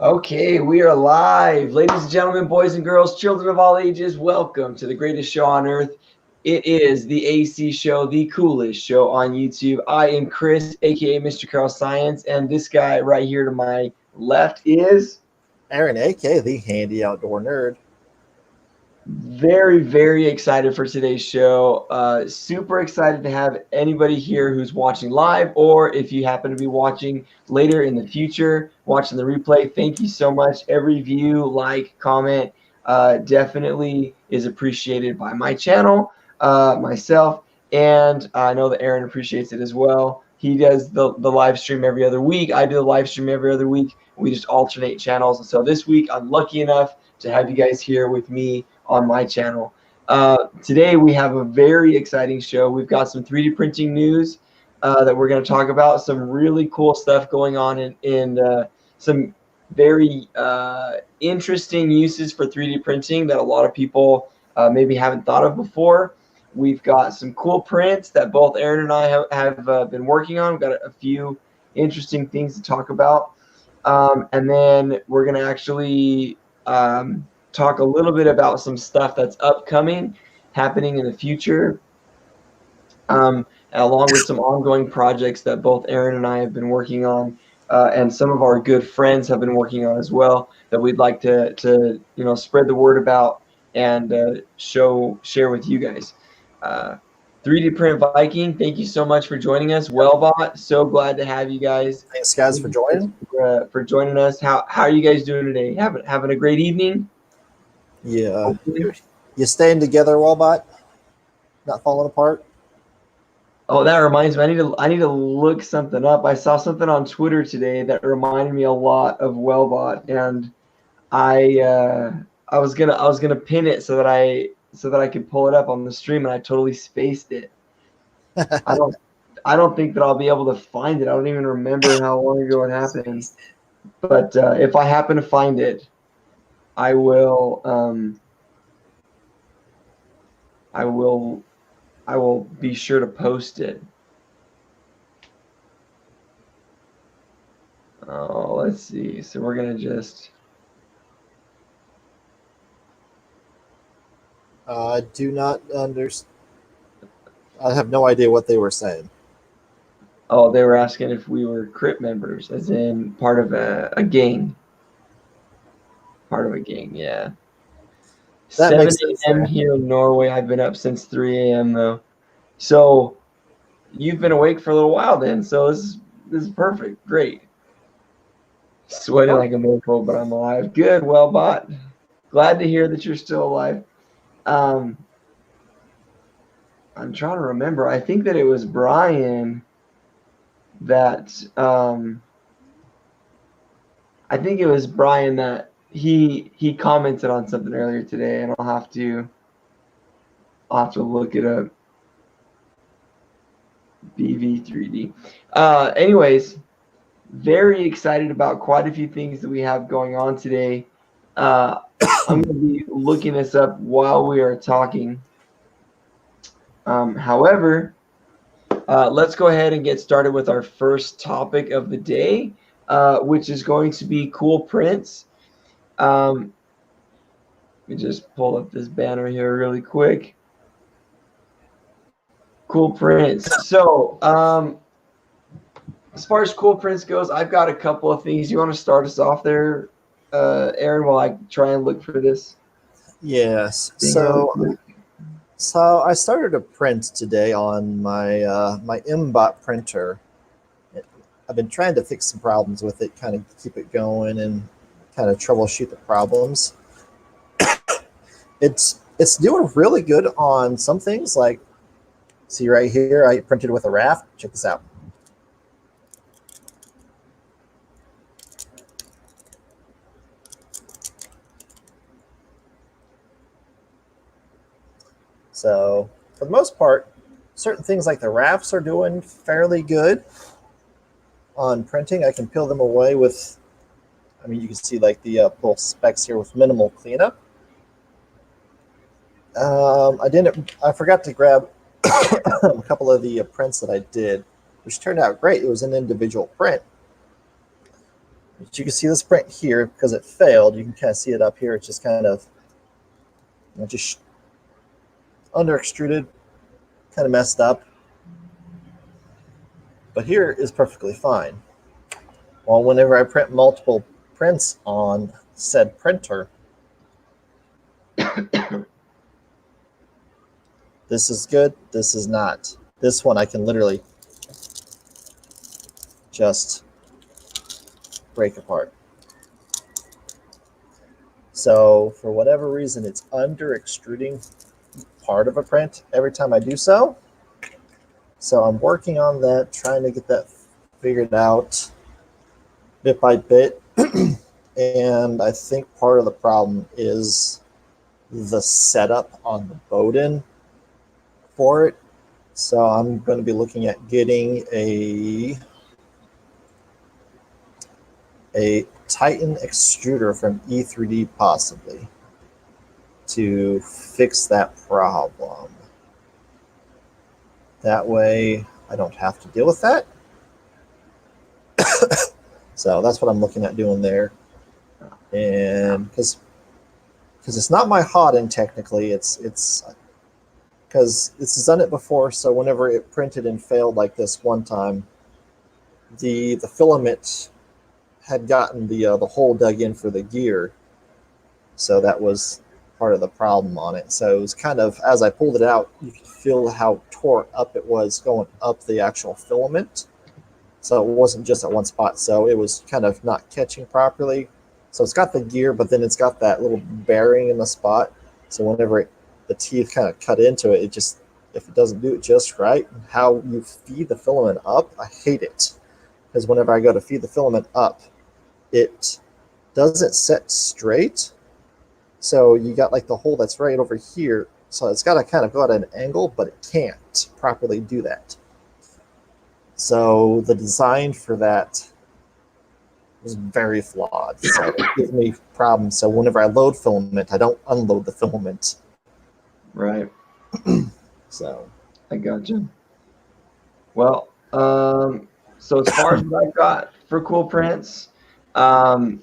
Okay, we are live. Ladies and gentlemen, boys and girls, children of all ages, welcome to the greatest show on earth. It is the AC show, the coolest show on YouTube. I am Chris, aka Mr. Carl Science, and this guy right here to my left is Aaron, aka the handy outdoor nerd. very, very excited for today's show. Super excited to have anybody here who's watching live, or if you happen to be watching later in the future, watching the replay. Thank you so much. Every view, like, comment, definitely is appreciated by my channel, myself, and I know that Aaron appreciates it as well. He does the live stream every other week. I do the live stream every other week. We just alternate channels. And so this week, I'm lucky enough to have you guys here with me on my channel. Today we have a very exciting show. We've got some 3D printing news that we're going to talk about. Some really cool stuff going on in some very interesting uses for 3D printing that a lot of people maybe haven't thought of before. We've got some cool prints that both Aaron and I have been working on. We've got a few interesting things to talk about. And then we're going to actually talk a little bit about some stuff that's upcoming, happening in the future, along with some ongoing projects that both Aaron and I have been working on, and some of our good friends have been working on as well, that we'd like to spread the word about and share with you guys. 3D Print Viking, thank you so much for joining us. Welbot, so glad to have you guys. Thanks, guys, for joining. For joining us. How are you guys doing today? Having a great evening? Yeah. You staying together, Welbot? Not falling apart? Oh, that reminds me. I need to look something up. I saw something on Twitter today that reminded me a lot of Welbot, and I was gonna pin it so that I could pull it up on the stream, and I totally spaced it. I don't think that I'll be able to find it. I don't even remember how long ago it happened. But if I happen to find it, I will be sure to post it. Oh, let's see. So we're gonna just. I do not understand. I have no idea what they were saying. Oh, they were asking if we were Crip members, as in part of a gang. Part of a gang, yeah. That 7 makes sense. a.m. here in Norway. I've been up since 3 a.m. though. So you've been awake for a little while then. So this is perfect. Great. Sweating like a mofo, but I'm alive. Good, Welbot. Glad to hear that you're still alive. I'm trying to remember. I think that it was Brian that he commented on something earlier today, and I'll have to look it up. BV3D. Anyways, very excited about quite a few things that we have going on today. I'm going to be looking this up while we are talking. However, let's go ahead and get started with our first topic of the day, which is going to be cool prints. Let me just pull up this banner here really quick. Cool prints. So, as far as cool prints goes, I've got a couple of things. You want to start us off there, Aaron, while I try and look for this? Yes. So I started a print today on my my Mbot printer. I've been trying to fix some problems with it, kind of keep it going and kind of troubleshoot the problems. It's doing really good on some things. Like, see right here, I printed with a raft. Check this out. So for the most part, certain things like the rafts are doing fairly good on printing. I can peel them away with, I mean, you can see like the little specs here with minimal cleanup. I forgot to grab a couple of the prints that I did, which turned out great. It was an individual print. But you can see this print here because it failed. You can kind of see it up here. It's just kind of just under extruded, kind of messed up. But here is perfectly fine. Well, whenever I print multiple prints on said printer, this is good, this is not. This one I can literally just break apart. So for whatever reason, it's under extruding part of a print every time I do so. So I'm working on that, trying to get that figured out bit by bit. And I think part of the problem is the setup on the Bowden for it. So I'm going to be looking at getting a Titan extruder from E3D possibly to fix that problem. That way I don't have to deal with that. So that's what I'm looking at doing there. And because it's not my hot end technically, it's because it's done it before. So whenever it printed and failed like this one time, the filament had gotten the hole dug in for the gear, so that was part of the problem on it. So it was kind of, as I pulled it out, you could feel how tore up it was going up the actual filament. So it wasn't just at one spot. So it was kind of not catching properly. So it's got the gear, but then it's got that little bearing in the spot. So whenever the teeth kind of cut into it, it just, if it doesn't do it just right, how you feed the filament up, I hate it. Because whenever I go to feed the filament up, it doesn't set straight. So you got like the hole that's right over here. So it's got to kind of go at an angle, but it can't properly do that. So the design for that was very flawed. So it gives me problems. So whenever I load filament, I don't unload the filament. Right. So I gotcha. Well, so as far as what I've got for cool prints, I've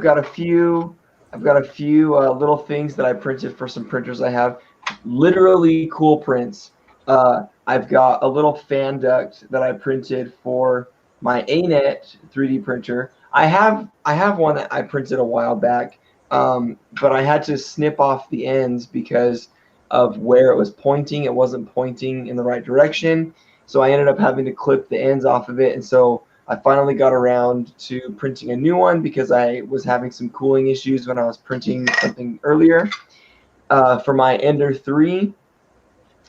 got a few little things that I printed for some printers I have. Literally cool prints. I've got a little fan duct that I printed for my ANET 3D printer. I have one that I printed a while back, but I had to snip off the ends because of where it was pointing. It wasn't pointing in the right direction, so I ended up having to clip the ends off of it. And so I finally got around to printing a new one because I was having some cooling issues when I was printing something earlier. For my Ender 3,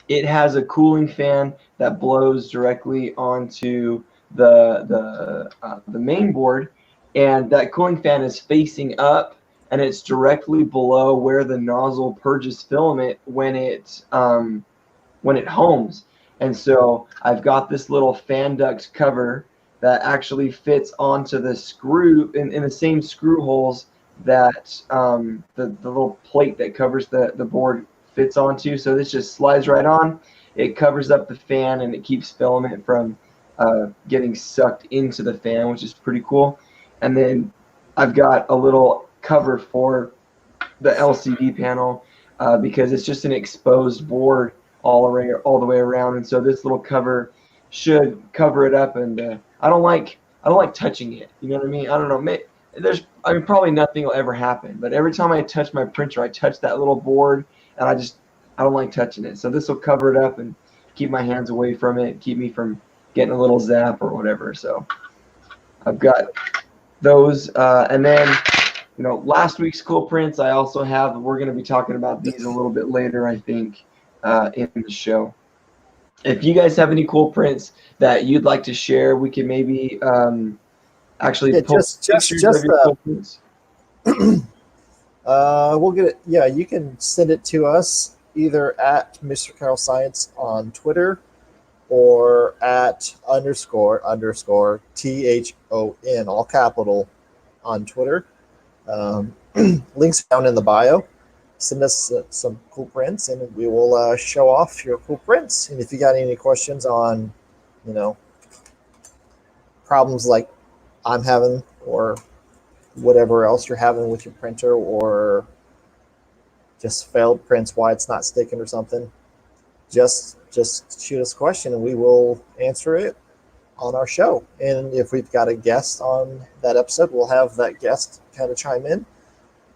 it has a cooling fan that blows directly onto the main board, and that cooling fan is facing up, and it's directly below where the nozzle purges filament when it homes. And so I've got this little fan duct cover that actually fits onto the screw in the same screw holes that the little plate that covers the board fits onto. So this just slides right on. It covers up the fan and it keeps filament from getting sucked into the fan, which is pretty cool. And then I've got a little cover for the LCD panel because it's just an exposed board all the way around, and so this little cover should cover it up. And I don't like touching it. You know what I mean? I don't know. Probably nothing will ever happen, but every time I touch my printer, I touch that little board, and I don't like touching it. So this will cover it up and keep my hands away from it, keep me from getting a little zap or whatever. So I've got those, and then last week's cool prints I also have. We're going to be talking about these a little bit later, I think, in the show. If you guys have any cool prints that you'd like to share, we can maybe actually post pictures of your cool prints. We'll get it. Yeah, you can send it to us either at Mr. Carroll Science on Twitter or at __ THON, all capital, on Twitter. Links down in the bio. Send us some cool prints, and we will show off your cool prints. And if you got any questions on, problems like I'm having or whatever else you're having with your printer, or just failed prints, why it's not sticking or something, just shoot us a question and we will answer it on our show. And if we've got a guest on that episode, we'll have that guest kind of chime in,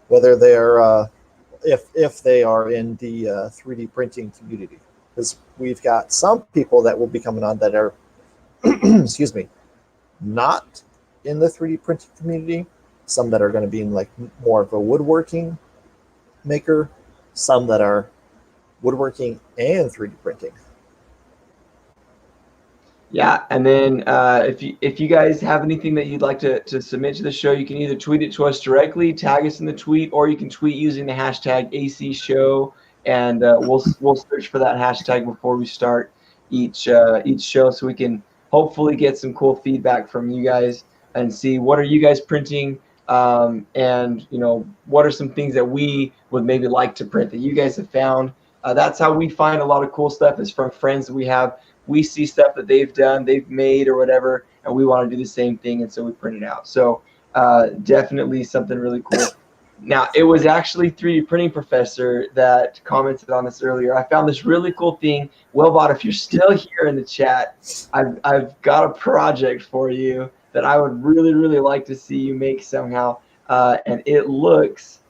whether they're if they are in the 3D printing community, because we've got some people that will be coming on that are excuse me, not in the 3D printing community, some that are going to be in like more of a woodworking maker, some that are woodworking and 3D printing. Yeah, and then if you guys have anything that you'd like to submit to the show, you can either tweet it to us directly, tag us in the tweet, or you can tweet using the hashtag AC Show, and we'll search for that hashtag before we start each show, so we can hopefully get some cool feedback from you guys and see what are you guys printing, and what are some things that we would maybe like to print that you guys have found. That's how we find a lot of cool stuff, is from friends that we have. We see stuff that they've done, they've made or whatever, and we want to do the same thing, and so we print it out. So definitely something really cool. Now, it was actually 3D Printing Professor that commented on this earlier. I found this really cool thing. Welbot, if you're still here in the chat, I've got a project for you that I would really, really like to see you make somehow, and it looks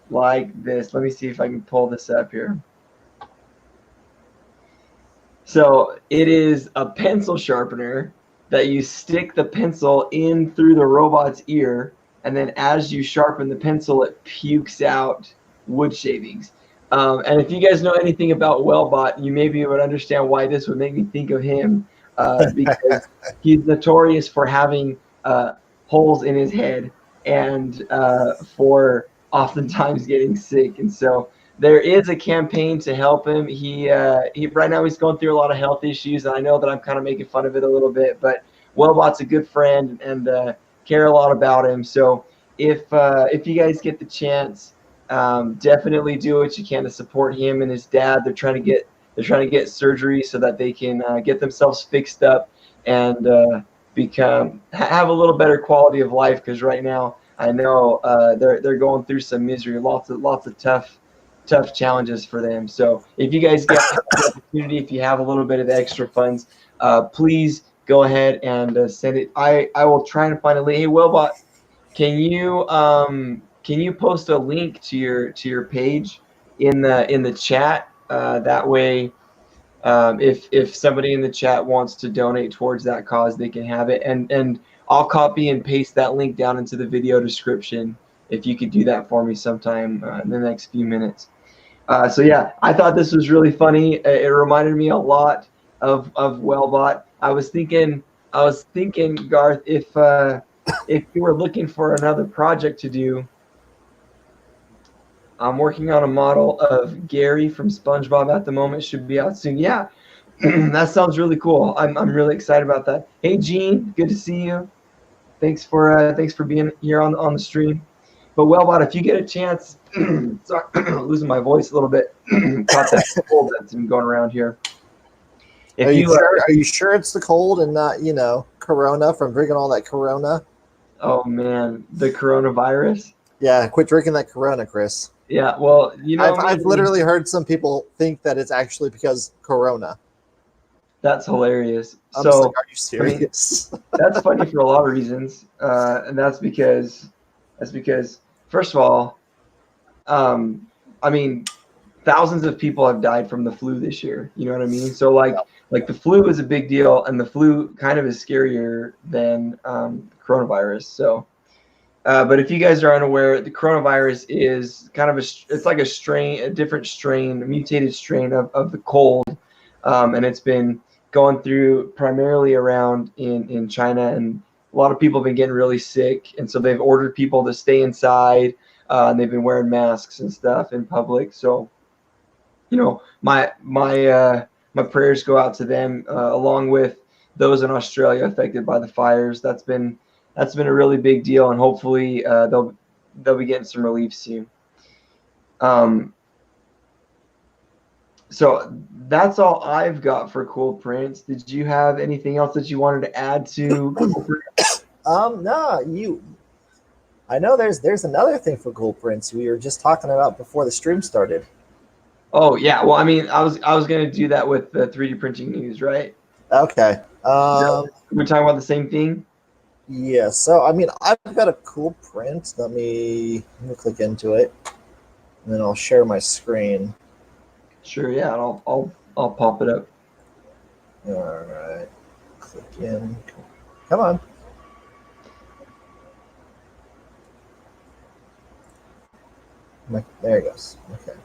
like this. Let me see if I can pull this up here. So it is a pencil sharpener that you stick the pencil in through the robot's ear, and then as you sharpen the pencil, it pukes out wood shavings. And if you guys know anything about Welbot, you maybe would understand why this would make me think of him, because he's notorious for having holes in his head and for oftentimes getting sick. And so there is a campaign to help him. He right now he's going through a lot of health issues, and I know that I'm kind of making fun of it a little bit, but Welbot's a good friend and care a lot about him. So if you guys get the chance, definitely do what you can to support him and his dad. They're trying to get surgery so that they can get themselves fixed up and have a little better quality of life. Because right now I know they're going through some misery, lots of tough challenges for them. So if you guys get the opportunity, if you have a little bit of extra funds, please go ahead and send it. I will try and find a link. Hey, Welbot, can you post a link to your page in the chat? That way, if somebody in the chat wants to donate towards that cause, they can have it. And I'll copy and paste that link down into the video description. If you could do that for me sometime in the next few minutes. So yeah, I thought this was really funny. It reminded me a lot of Welbot. I was thinking, Garth, if you were looking for another project to do, I'm working on a model of Gary from SpongeBob at the moment. Should be out soon. Yeah, that sounds really cool. I'm really excited about that. Hey, Gene, good to see you. Thanks for being here on the stream. But Welbot, if you get a chance, sorry, losing my voice a little bit. Caught that cold that's been going around here. Are you sure it's the cold and not Corona from drinking all that Corona? Oh man, the coronavirus. Yeah, quit drinking that Corona, Chris. Yeah, well, I've literally heard some people think that it's actually because Corona. That's hilarious. I'm just like, are you serious? I mean, that's funny for a lot of reasons, and that's because first of all, I mean, thousands of people have died from the flu this year. You know what I mean? So like the flu is a big deal, and the flu kind of is scarier than coronavirus. So, but if you guys are unaware, the coronavirus is kind of it's like a different strain, a mutated strain of the cold, and it's been going through primarily around in China, and a lot of people have been getting really sick, and so they've ordered people to stay inside, and they've been wearing masks and stuff in public. So, my prayers go out to them, along with those in Australia affected by the fires. That's been a really big deal, and hopefully they'll be getting some relief soon. So that's all I've got for cool prints. Did you have anything else that you wanted to add to cool prints? No, I know there's another thing for cool prints we were just talking about before the stream started. Oh yeah, well I mean I was gonna do that with the 3D printing news, right? Okay. We're talking about the same thing. Yeah. So I mean, I've got a cool print. Let me click into it, and then I'll share my screen. Sure, yeah, and I'll pop it up. All right. Click in. Come on. There it goes. Okay.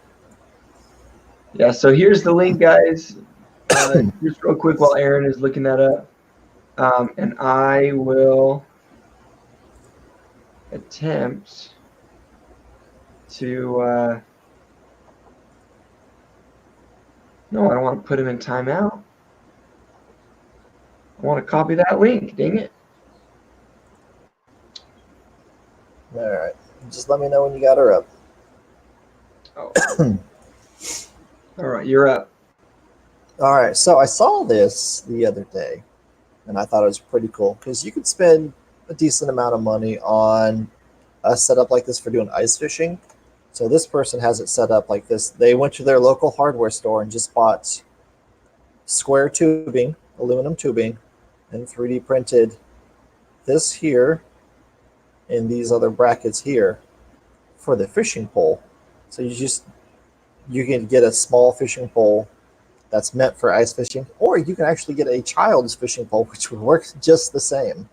Yeah, so here's the link, guys. Just real quick while Aaron is looking that up, and I will attempt to. No, I don't want to put him in timeout. I want to copy that link. Dang it! All right. Just let me know when you got her up. Oh. All right, you're up. All right. So I saw this the other day, and I thought it was pretty cool because you could spend a decent amount of money on a setup like this for doing ice fishing. So this person has it set up like this. They went to their local hardware store and just bought square tubing, aluminum tubing, and 3D printed this here and these other brackets here for the fishing pole. So you can get a small fishing pole that's meant for ice fishing, or you can actually get a child's fishing pole, which would work just the same.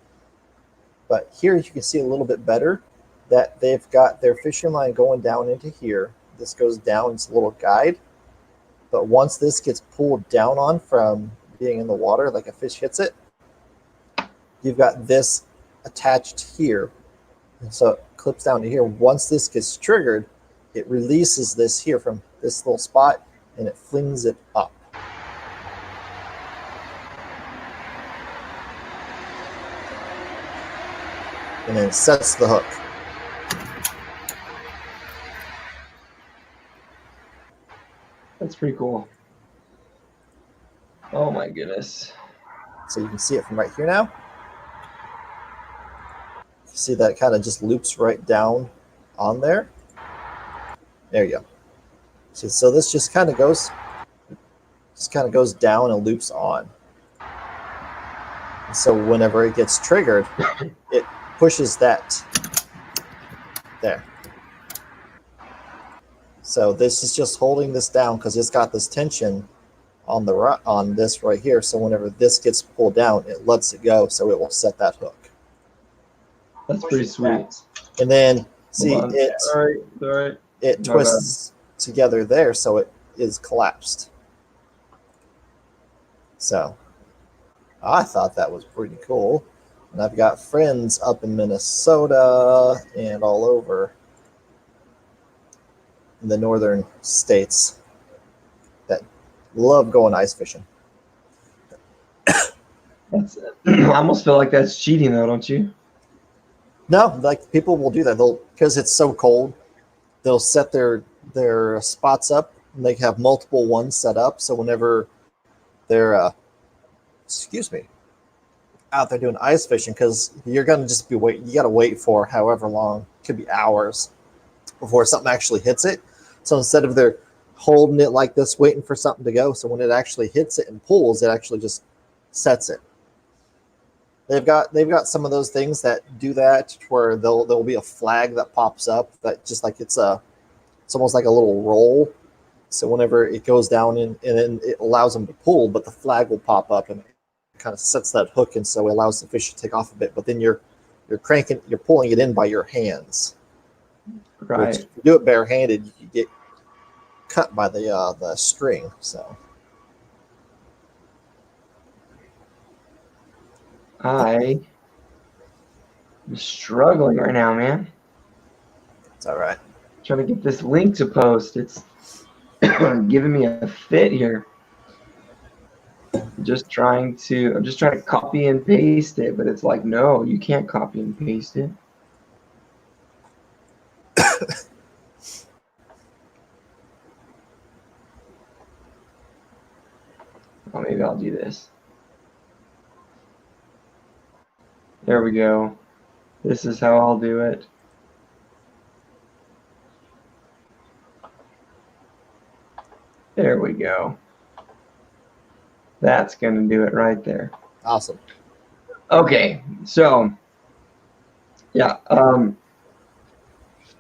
But here you can see a little bit better that they've got their fishing line going down into here. This goes down, it's a little guide. But once this gets pulled down on from being in the water, like a fish hits it, you've got this attached here. And so it clips down to here. Once this gets triggered, it releases this here from this little spot and it flings it up. And then sets the hook. That's pretty cool. Oh my goodness. So you can see it from right here now. You see that kind of just loops right down on there. There you go. So this just kind of goes down and loops on. And so whenever it gets triggered, it pushes that there. So this is just holding this down because it's got this tension on this right here. So whenever this gets pulled down, it lets it go, so it will set that hook. That's pretty sweet. And then see it. All right. It twists together there, so it is collapsed. So I thought that was pretty cool. And I've got friends up in Minnesota and all over in the northern states that love going ice fishing. I almost feel like that's cheating, though, don't you? No, like people will do that. Because it's so cold, they'll set their spots up, and they have multiple ones set up. So whenever they're out there doing ice fishing, because you're gonna just be you gotta wait for however long, could be hours, before something actually hits it. So instead of they're holding it like this, waiting for something to go, so when it actually hits it and pulls, it actually just sets it. They've got some of those things that do that, where there'll be a flag that pops up that just like it's almost like a little roll. So whenever it goes down and then it allows them to pull, but the flag will pop up and it kind of sets that hook, and so it allows the fish to take off a bit. But then you're pulling it in by your hands. Right. Which, if you do it barehanded, you can get cut by the string. So I am struggling right now, man. it's all right. Trying to get this link to post. It's giving me a fit here. I'm just trying to copy and paste it, but it's like, no, you can't copy and paste it. Oh, maybe I'll do this. There we go. This is how I'll do it. There we go. That's going to do it right there. Awesome. Okay, so yeah,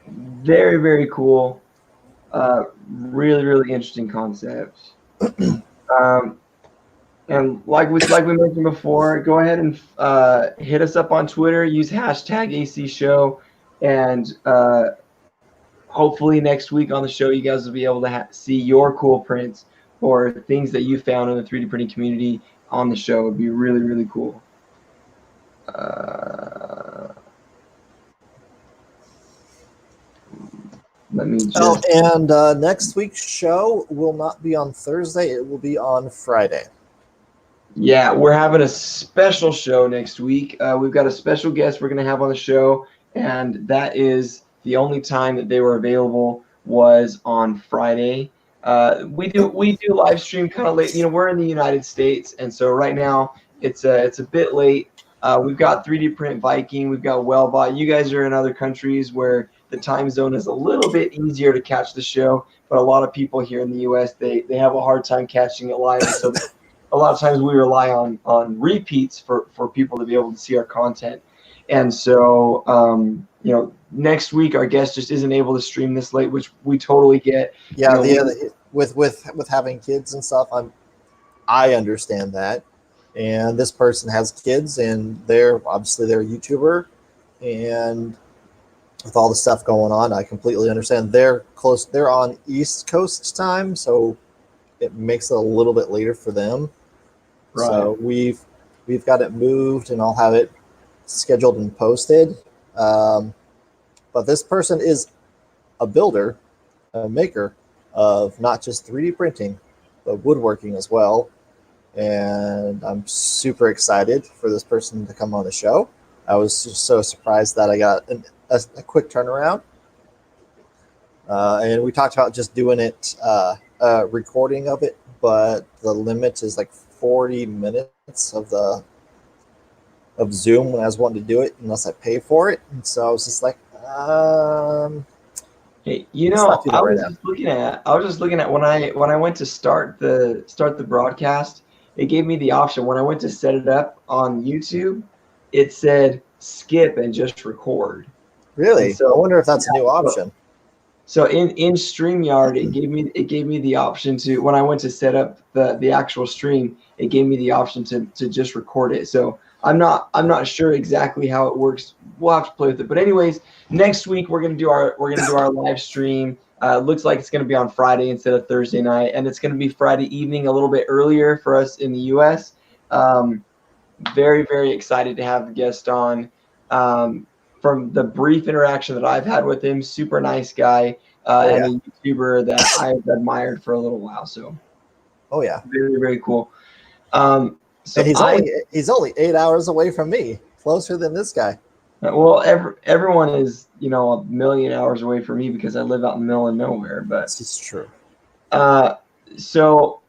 very, very cool. Really, really interesting concepts. And like we mentioned before, go ahead and hit us up on Twitter. Use hashtag AC Show, and hopefully next week on the show, you guys will be able to see your cool prints or things that you found in the 3D printing community on the show. It'd be really, really cool. Let me just... Oh, and next week's show will not be on Thursday. It will be on Friday. Yeah, we're having a special show next week. We've got a special guest we're going to have on the show, and that is the only time that they were available was on Friday. We do live stream kind of late. You know, we're in the United States, and so right now it's a bit late. We've got 3D Print Viking, we've got Welbot. You guys are in other countries where the time zone is a little bit easier to catch the show, but a lot of people here in the U.S. they have a hard time catching it live. So a lot of times we rely on repeats for people to be able to see our content. And so you know, next week our guest just isn't able to stream this late, which we totally get. Yeah, you know, with having kids and stuff, I understand that. And this person has kids, and they're a YouTuber, and with all the stuff going on, I completely understand. They're on East Coast time, so it makes it a little bit later for them. Right. So we've got it moved, and I'll have it scheduled and posted. But this person is a builder, a maker of not just 3D printing, but woodworking as well. And I'm super excited for this person to come on the show. I was just so surprised that I got a quick turnaround. And we talked about just doing it, recording of it, but the limit is like 40 minutes of Zoom when I was wanting to do it, unless I pay for it. And so I was just like, hey, you know, I was just looking at when I went to start the broadcast, it gave me the option. When I went to set it up on YouTube, it said skip and just record. Really? So I wonder if that's a new option. So in StreamYard, it gave me the option to, when I went to set up the actual stream, it gave me the option to just record it. So I'm not sure exactly how it works. We'll have to play with it. But anyways, next week we're gonna do our live stream. Looks like it's gonna be on Friday instead of Thursday night, and it's gonna be Friday evening, a little bit earlier for us in the U.S. Very, very excited to have the guest on. From the brief interaction that I've had with him, super nice guy, and a YouTuber that I've admired for a little while. So, very, very cool. So and he's only 8 hours away from me, closer than this guy. Well, everyone is, you know, a million hours away from me because I live out in the middle of nowhere. But it's true. So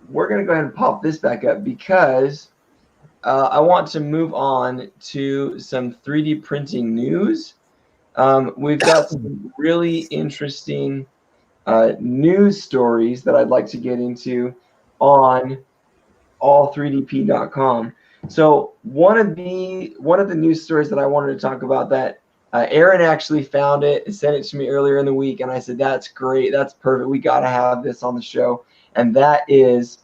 we're gonna go ahead and pop this back up because I want to move on to some 3D printing news. We've got some really interesting news stories that I'd like to get into on all3dp.com. So one of the news stories that I wanted to talk about that Aaron actually found it and sent it to me earlier in the week, and I said, that's great, that's perfect, we got to have this on the show. And that is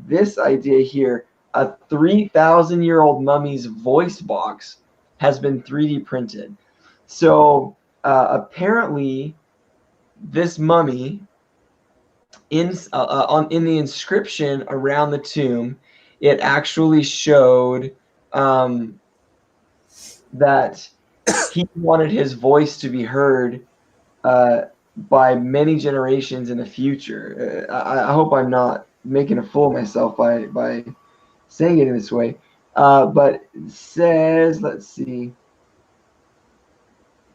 this idea here. A 3,000-year-old mummy's voice box has been 3D printed. So apparently this mummy, in the inscription around the tomb, it actually showed that he wanted his voice to be heard by many generations in the future. I hope I'm not making a fool of myself by saying it in this way. But it says, let's see.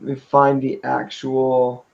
Let me find the actual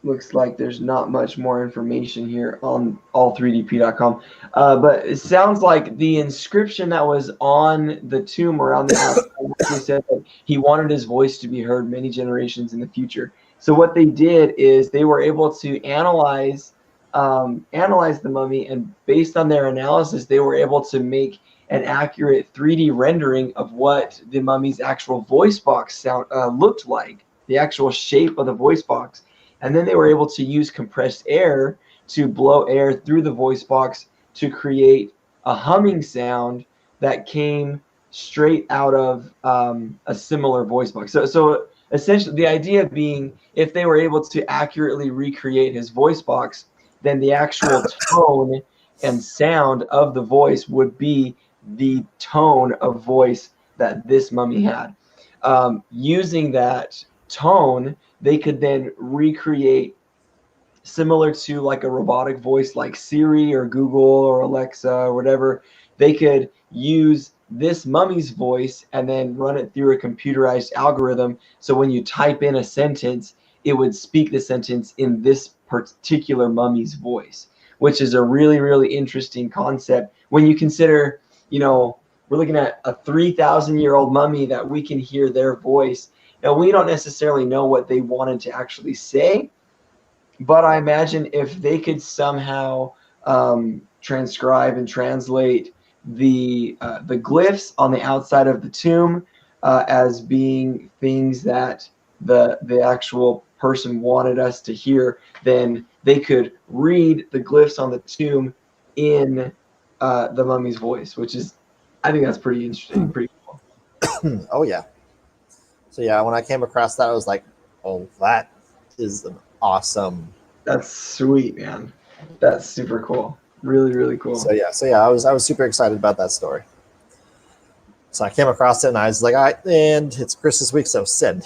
looks like there's not much more information here on all3dp.com. But it sounds like the inscription that was on the tomb around the outside They said that he wanted his voice to be heard many generations in the future. So what they did is they were able to analyze the mummy, and based on their analysis, they were able to make an accurate 3D rendering of what the mummy's actual voice box sound looked like, the actual shape of the voice box. And then they were able to use compressed air to blow air through the voice box to create a humming sound that came straight out of a similar voice box. So essentially, the idea being, if they were able to accurately recreate his voice box, then the actual tone and sound of the voice would be the tone of voice that this mummy had. Using that tone, they could then recreate, similar to like a robotic voice like Siri or Google or Alexa or whatever. They could use this mummy's voice and then run it through a computerized algorithm. So when you type in a sentence, it would speak the sentence in this particular mummy's voice, which is a really, really interesting concept when you consider, we're looking at a 3,000-year-old mummy that we can hear their voice. Now, we don't necessarily know what they wanted to actually say, but I imagine if they could somehow transcribe and translate the glyphs on the outside of the tomb as being things that the actual person wanted us to hear, then they could read the glyphs on the tomb in the mummy's voice, which is, I think that's pretty interesting, pretty cool. Oh yeah. So yeah, when I came across that, I was like, oh, that is an awesome. That's sweet, man. That's super cool. Really, really cool. So yeah, I was super excited about that story. So I came across it and I was like, all right, and it's Christmas week, so send.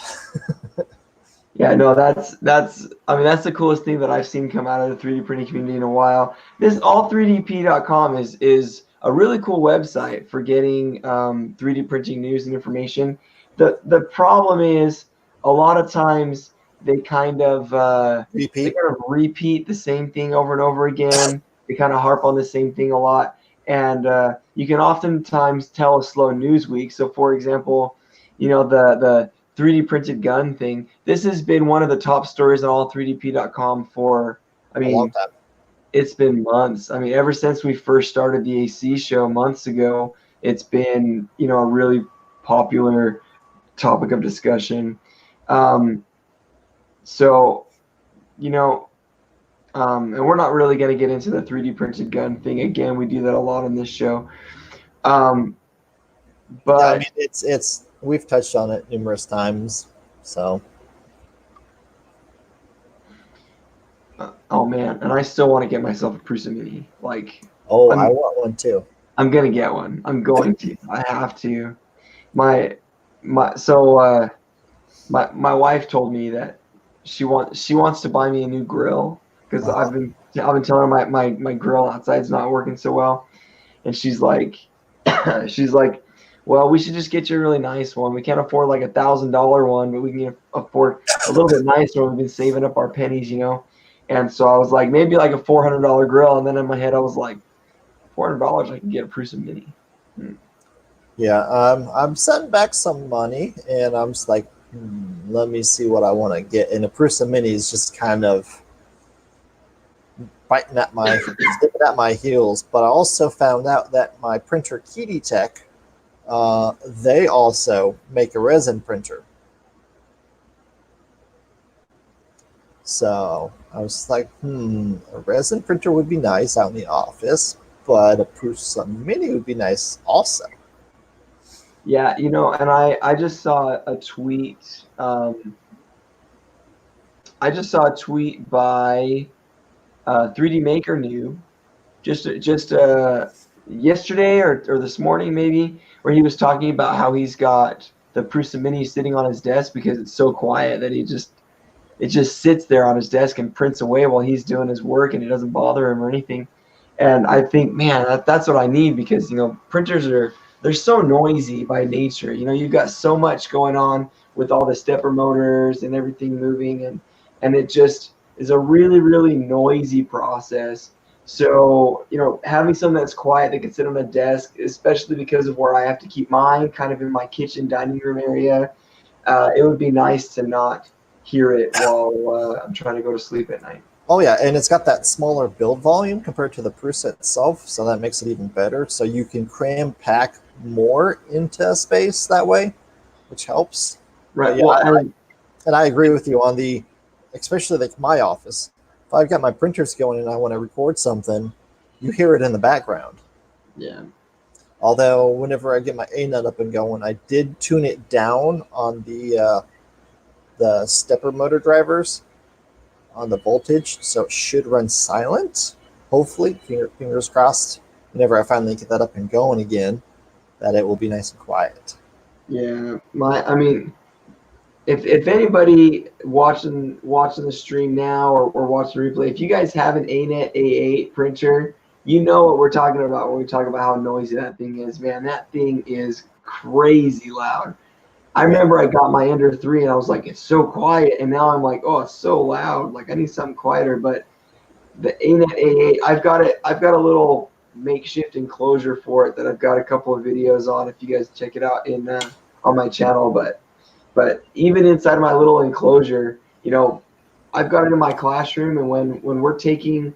Yeah, no, that's the coolest thing that I've seen come out of the 3D printing community in a while. This all3dp.com is a really cool website for getting 3D printing news and information. The problem is, a lot of times they kind of repeat the same thing over and over again. They kind of harp on the same thing a lot, and you can oftentimes tell a slow news week. So, for example, the 3D printed gun thing. This has been one of the top stories on all3dp.com for, a long time. It's been months. Ever since we first started the AC show months ago, it's been, a really popular topic of discussion. And we're not really going to get into the 3D printed gun thing again. We do that a lot on this show. But yeah, it's we've touched on it numerous times. So. Oh man, and I still want to get myself a Prusa Mini. I want one too. I'm gonna get one. I'm going to. I have to. My wife told me that she wants to buy me a new grill because I've been telling her my grill outside's not working so well, and she's like, well, we should just get you a really nice one. We can't afford like $1,000 one, but we can afford a little bit nicer one. We've been saving up our pennies, And so I was like, maybe like a $400 grill. And then in my head, I was like, $400, I can get a Prusa Mini. Yeah, I'm setting back some money, and I'm just like, let me see what I want to get. And a Prusa Mini is just kind of biting at my heels. But I also found out that my printer, Kitty Tech, they also make a resin printer. So I was like, a resin printer would be nice out in the office, but a Prusa Mini would be nice also. Yeah, and I just saw a tweet. I just saw a tweet by 3D Maker New, just yesterday or this morning maybe, where he was talking about how he's got the Prusa Mini sitting on his desk because it's so quiet that it just sits there on his desk and prints away while he's doing his work, and it doesn't bother him or anything. And I think, man, that's what I need, because printers they're so noisy by nature. You've got so much going on with all the stepper motors and everything moving, and it just is a really, really noisy process. So, having something that's quiet that can sit on a desk, especially because of where I have to keep mine, kind of in my kitchen dining room area, it would be nice to not hear it while I'm trying to go to sleep at night. Oh yeah, and it's got that smaller build volume compared to the Prusa itself, so that makes it even better. So you can cram pack more into space that way, which helps. Right. But yeah, and I agree with you on the, especially like my office. If I've got my printers going and I want to record something, you hear it in the background. yeah. Although whenever I get my A-nut up and going, I did tune it down on the stepper motor drivers on the voltage, so it should run silent. Hopefully, fingers crossed. Whenever I finally get that up and going again, that it will be nice and quiet. Yeah. I mean, if anybody watching the stream now or watching the replay, if you guys have an ANET A8 printer, you know what we're talking about when we talk about how noisy that thing is, man. That thing is crazy loud. I remember I got my Ender 3 and I was like, it's so quiet. And now I'm like, oh, it's so loud. Like, I need something quieter. But the ANET A8, I've got a little makeshift enclosure for it that I've got a couple of videos on if you guys check it out on my channel. But even inside my little enclosure, I've got it in my classroom, and when we're taking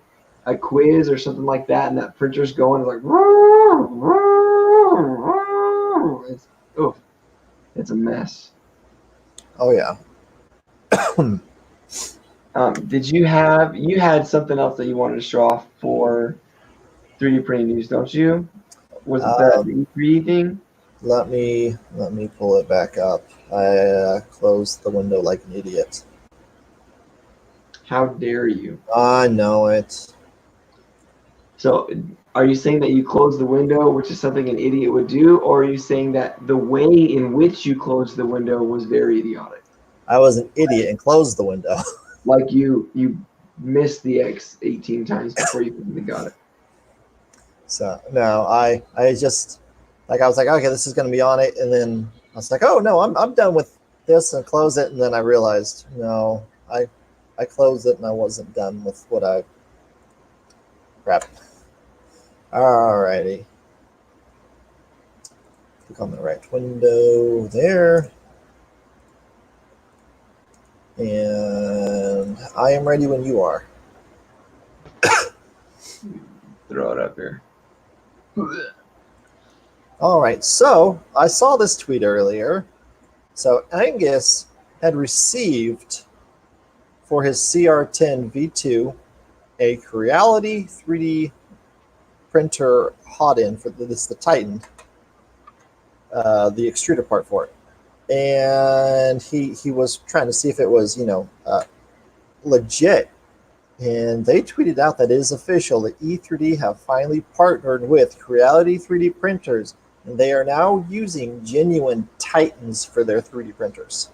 a quiz or something like that, and that printer's going, it's like, it's a mess. Oh yeah. You had something else that you wanted to show off for 3D printing news, don't you? Was it the E3 thing? Let me pull it back up. I closed the window like an idiot. How dare you? I know it. So, are you saying that you closed the window, which is something an idiot would do, or are you saying that the way in which you closed the window was very idiotic? I was an idiot and closed the window. Like you missed the X 18 times before you even got it. So no, I just like I was like, okay, this is going to be on it, and then I was like, oh no, I'm done with this, and close it, and then I realized no, I closed it and I wasn't done with what I crap. Alrighty, click on the right window there, and I am ready when you are. Throw it up here. All right, so I saw this tweet earlier. So Angus had received for his CR10 V2 a Creality 3D printer hot-in for the Titan, the extruder part for it. And he was trying to see if it was, legit. And they tweeted out that it is official that E3D have finally partnered with Creality 3D printers, and they are now using genuine Titans for their 3D printers.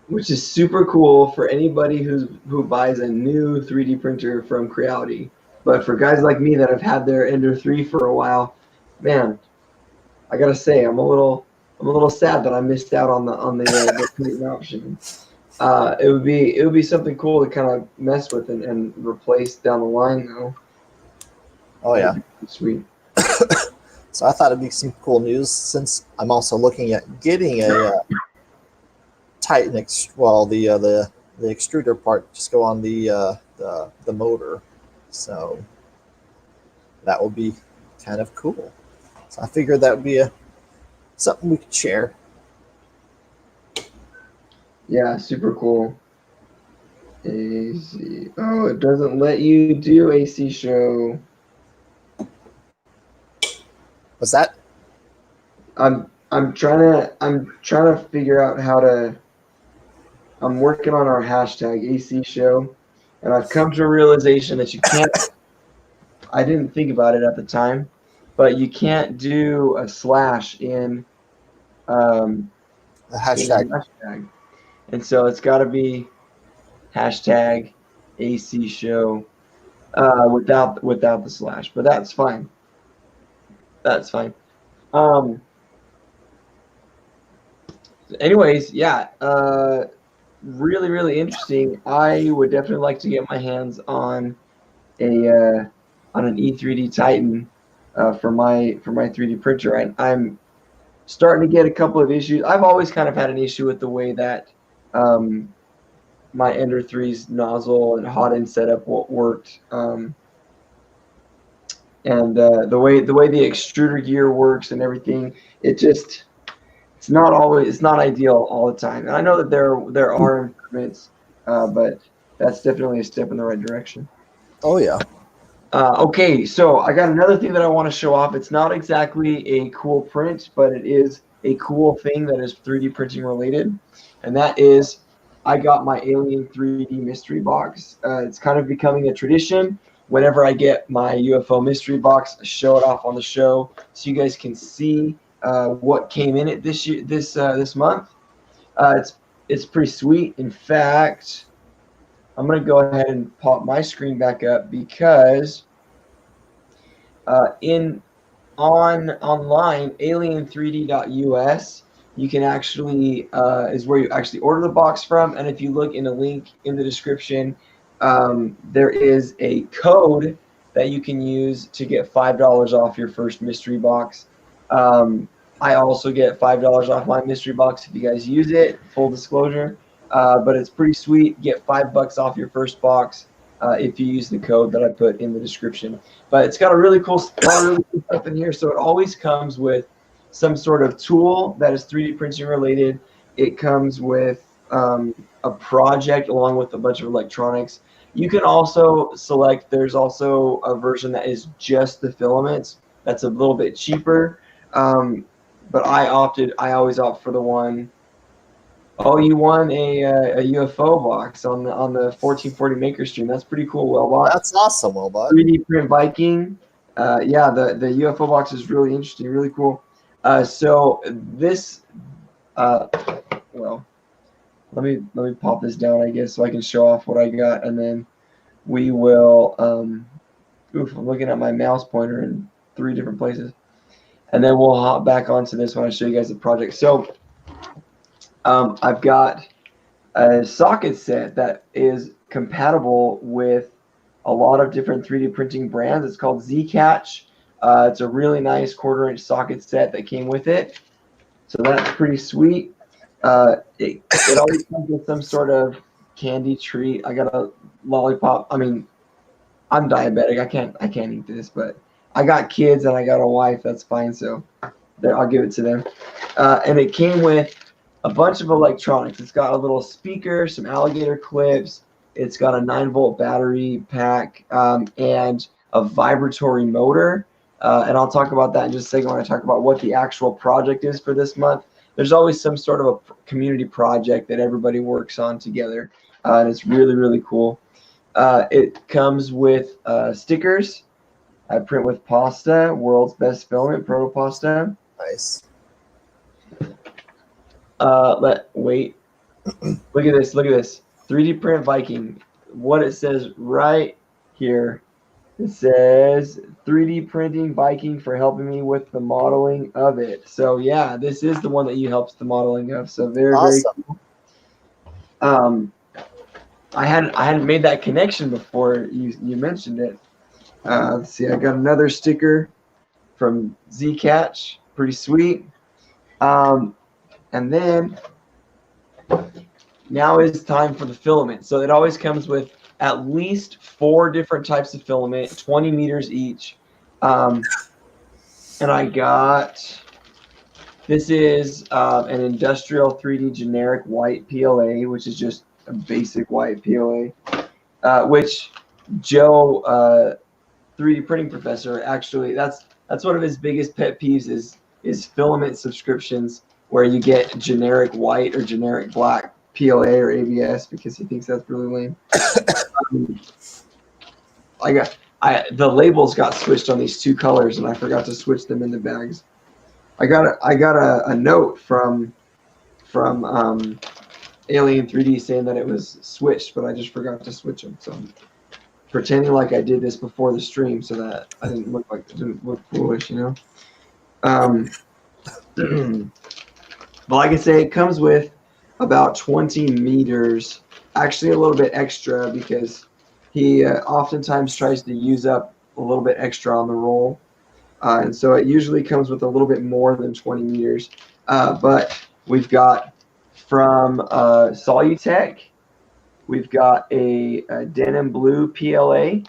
Which is super cool for anybody who buys a new 3D printer from Creality. But for guys like me that have had their Ender 3 for a while, man, I gotta say I'm a little sad that I missed out on the printing option. It would be something cool to kind of mess with and replace down the line though. Oh yeah, sweet. So I thought it'd be some cool news since I'm also looking at getting a Titan. The extruder part just go on the motor, so that would be kind of cool. So I figured that would be something we could share. Yeah, super cool. AC. Oh, it doesn't let you do AC show. What's that? I'm trying to figure out how to. I'm working on our hashtag AC show, and I've come to a realization that you can't. I didn't think about it at the time, but you can't do a slash in The hashtag. hashtag. And so it's got to be hashtag AC show without the slash, but that's fine. That's fine. Anyways, yeah, really, really interesting. I would definitely like to get my hands on on an E3D Titan for my 3D printer. I'm starting to get a couple of issues. I've always kind of had an issue with the way that my Ender 3's nozzle and hot end setup worked, and the way the extruder gear works and everything. It's not ideal all the time. And I know that there are improvements, but that's definitely a step in the right direction. Oh yeah. Okay, so I got another thing that I want to show off. It's not exactly a cool print, but it is a cool thing that is 3D printing related, and that is I got my Alien 3D mystery box. It's kind of becoming a tradition. Whenever I get my UFO mystery box, I show it off on the show so you guys can see what came in it this month. It's pretty sweet. In fact, I'm going to go ahead and pop my screen back up because online alien3d.us you can actually is where you actually order the box from, and if you look in a link in the description, there is a code that you can use to get $5 off your first mystery box. I also get $5 off my mystery box if you guys use it, full disclosure. But it's pretty sweet. Get $5 off your first box if you use the code that I put in the description. But it's got a really cool stuff in here. So it always comes with some sort of tool that is 3D printing related. It comes with a project along with a bunch of electronics. You can also select, there's also a version that is just the filaments. That's a little bit cheaper. But I always opt for the one. Oh, you won a UFO box on the 1440 Maker Stream. That's pretty cool, Welbot. That's awesome, Welbot. 3D print Viking. Yeah, the UFO box is really interesting, really cool. So this, well, let me pop this down, I guess, so I can show off what I got, and then we will. Oof, I'm looking at my mouse pointer in 3 different places, and then we'll hop back onto this when I show you guys the project. So. I've got a socket set that is compatible with a lot of different 3D printing brands. It's called Zcatch. It's a really nice 1/4-inch socket set that came with it. So that's pretty sweet. It always comes with some sort of candy treat. I got a lollipop. I mean, I'm diabetic. I can't eat this, but I got kids and I got a wife. That's fine. So there, I'll give it to them. And it came with a bunch of electronics. It's got a little speaker, some alligator clips. It's got a 9-volt battery pack and a vibratory motor. And I'll talk about that in just a second when I talk about what the actual project is for this month. There's always some sort of a community project that everybody works on together. And it's really, really cool. It comes with stickers. I print with pasta, world's best filament, proto pasta. Nice. Wait. Look at this. 3D print Viking. What it says right here. It says 3D printing Viking for helping me with the modeling of it. So yeah, this is the one that you helped the modeling of. So very, awesome. Very cool. I hadn't made that connection before you mentioned it. Let's see, I got another sticker from Zcatch. Pretty sweet. And then now is time for the filament. So it always comes with at least 4 different types of filament, 20 meters each. And I got, this is an industrial 3D generic white PLA, which is just a basic white PLA, which Joe, 3D printing professor, actually, that's one of his biggest pet peeves is filament subscriptions, where you get generic white or generic black PLA or ABS because he thinks that's really lame. The labels got switched on these 2 colors, and I forgot to switch them in the bags. I got a note from Alien 3D saying that it was switched, but I just forgot to switch them. So I'm pretending like I did this before the stream so that I didn't look foolish, you know. But like I say, it comes with about 20 meters, actually a little bit extra because He oftentimes tries to use up a little bit extra on the roll. And so it usually comes with a little bit more than 20 meters. But we've got from Solutech, we've got a denim blue PLA.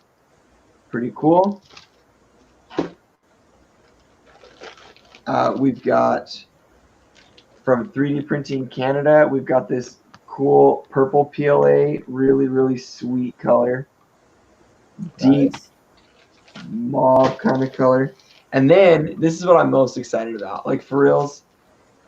Pretty cool. We've got from 3D Printing Canada, we've got this cool purple PLA, really, really sweet color. Deep mauve kind of color. And then this is what I'm most excited about. Like for reals,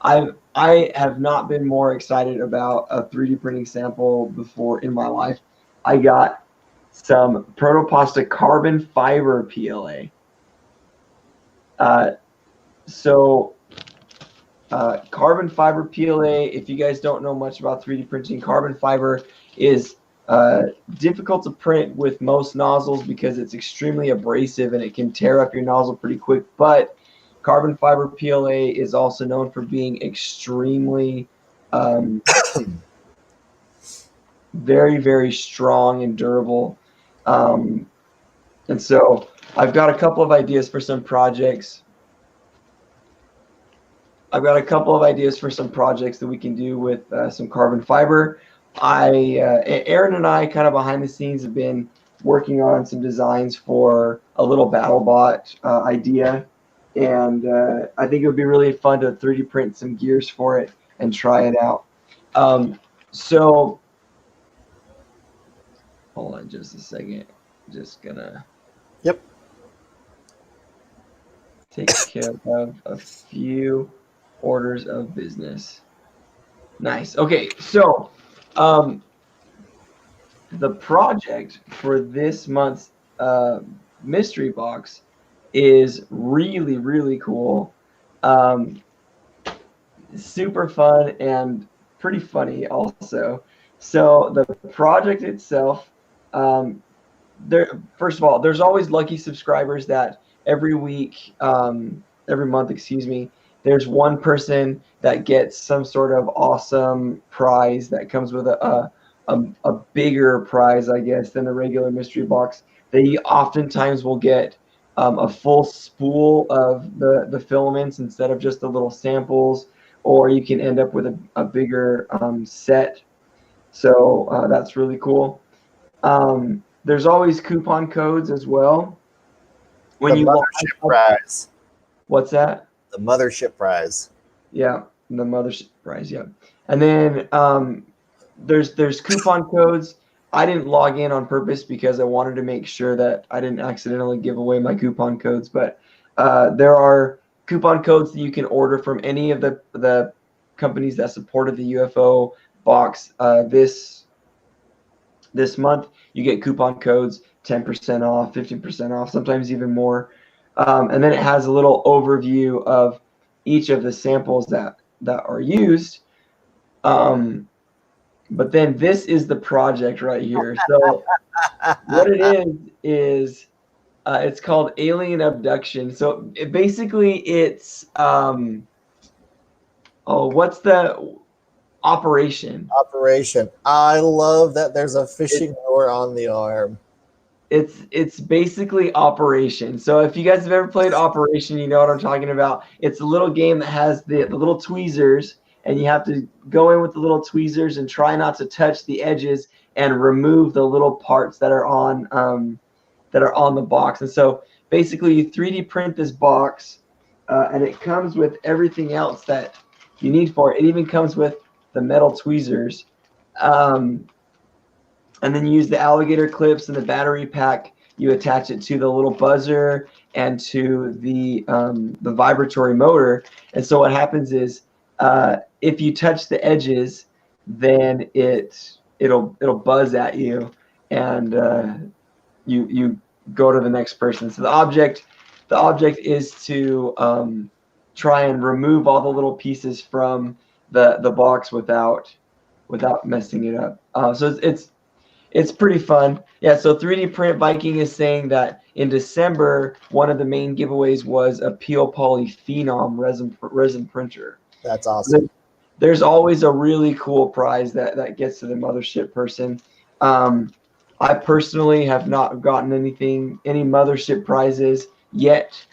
I have not been more excited about a 3D printing sample before in my life. I got some Protopasta carbon fiber PLA. Carbon fiber PLA, if you guys don't know much about 3D printing, carbon fiber is difficult to print with most nozzles because it's extremely abrasive and it can tear up your nozzle pretty quick. But carbon fiber PLA is also known for being extremely very, very strong and durable. And so I've got a couple of ideas for some projects. That we can do with some carbon fiber. Aaron and I kind of behind the scenes have been working on some designs for a little BattleBot idea. And I think it would be really fun to 3D print some gears for it and try it out. So hold on just a second. Just gonna take care of a few orders of business. Nice. Okay, so the project for this month's mystery box is really, really cool. Super fun and pretty funny also. So the project itself, first of all, there's always lucky subscribers that every month, excuse me, there's one person that gets some sort of awesome prize that comes with a bigger prize, I guess, than the regular mystery box. They oftentimes will get a full spool of the filaments instead of just the little samples, or you can end up with a bigger set. So that's really cool. There's always coupon codes as well. When you mothership prize. What's that? The mothership prize. Yeah, the mothership prize. Yeah, and then there's coupon codes. I didn't log in on purpose because I wanted to make sure that I didn't accidentally give away my coupon codes. But there are coupon codes that you can order from any of the companies that supported the UFO box this month. You get coupon codes, 10% off, 15% off, sometimes even more. And then it has a little overview of each of the samples that are used. But then this is the project right here. So what it is it's called Alien Abduction. So it's what's the Operation? Operation. I love that there's a fishing lure on the arm. It's basically Operation. So if you guys have ever played Operation, you know what I'm talking about. It's a little game that has the little tweezers, and you have to go in with the little tweezers and try not to touch the edges and remove the little parts that are on the box. And so basically you 3D print this box, and it comes with everything else that you need for it. It even comes with the metal tweezers. And then you use the alligator clips and the battery pack. You attach it to the little buzzer and to the vibratory motor. And so what happens is, if you touch the edges, then it'll buzz at you, and you go to the next person. So the object is to try and remove all the little pieces from the box without messing it up. So it's pretty fun. Yeah, so 3D Print Viking is saying that in December, one of the main giveaways was a Peel Poly Phenom resin printer. That's awesome. There's always a really cool prize that gets to the mothership person. I personally have not gotten any mothership prizes yet.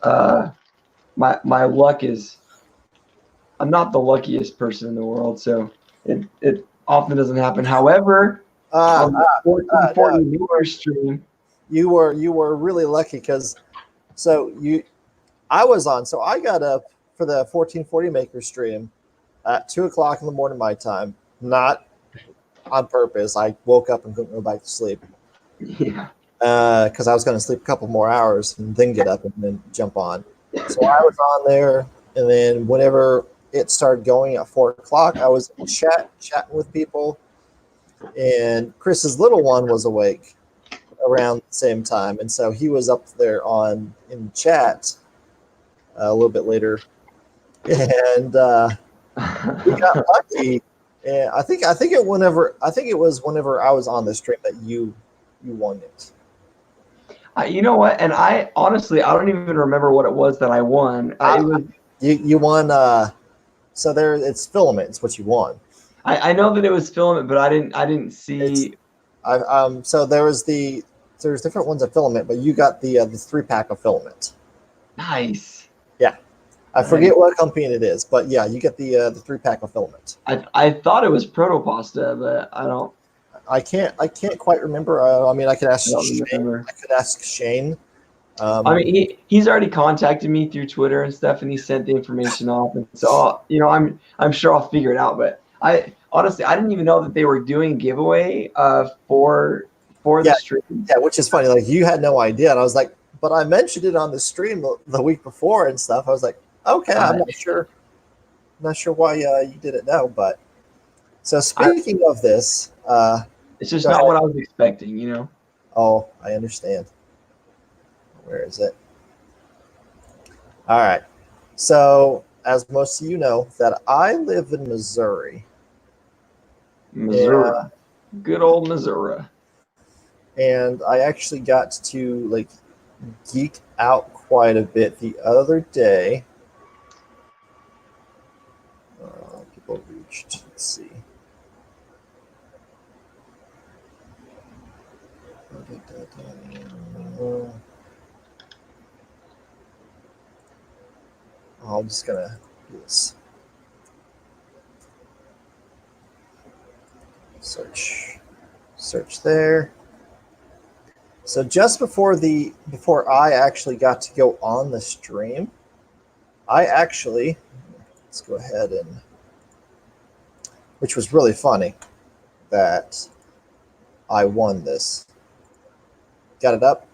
My luck is, I'm not the luckiest person in the world, so it often doesn't happen. However, on the 1440 no, maker stream, you were really lucky because I was on. So I got up for the 1440 maker stream at 2:00 in the morning my time, not on purpose. I woke up and couldn't go back to sleep. yeah. Because I was going to sleep a couple more hours and then get up and then jump on. So I was on there, and then whenever it started going at 4:00, I was in chatting with people, and Chris's little one was awake around the same time, and so he was up there in chat a little bit later, and we got lucky. And I think it was whenever I was on the stream that you won it. You know what? And I honestly, I don't even remember what it was that I won. It was you won. So it's filament. It's what you won. I know that it was filament, but I didn't see. So there's different ones of filament, but you got the 3-pack of filament. Nice. Yeah, I forget what company it is, but yeah, you get the 3-pack of filament. I thought it was protopasta, but I don't. I can't quite remember. I mean, I could ask Shane. Remember. I could ask Shane. I mean, he's already contacted me through Twitter and stuff, and he sent the information off, and so I'm sure I'll figure it out. But I honestly, I didn't even know that they were doing a giveaway for the stream. Yeah, which is funny. Like, you had no idea, and I was like, but I mentioned it on the stream the week before and stuff. I was like, okay, I'm not sure why you didn't know. But so speaking of this, it's just not what I was expecting, Oh, I understand. Where is it? All right. So, as most of you know, that I live in Missouri. Missouri. Good old Missouri. And I actually got to geek out quite a bit the other day. People reached. Let's see. I'm just gonna do this. Search there. So just before I actually got to go on the stream, let's go ahead and, which was really funny that I won this. Got it up?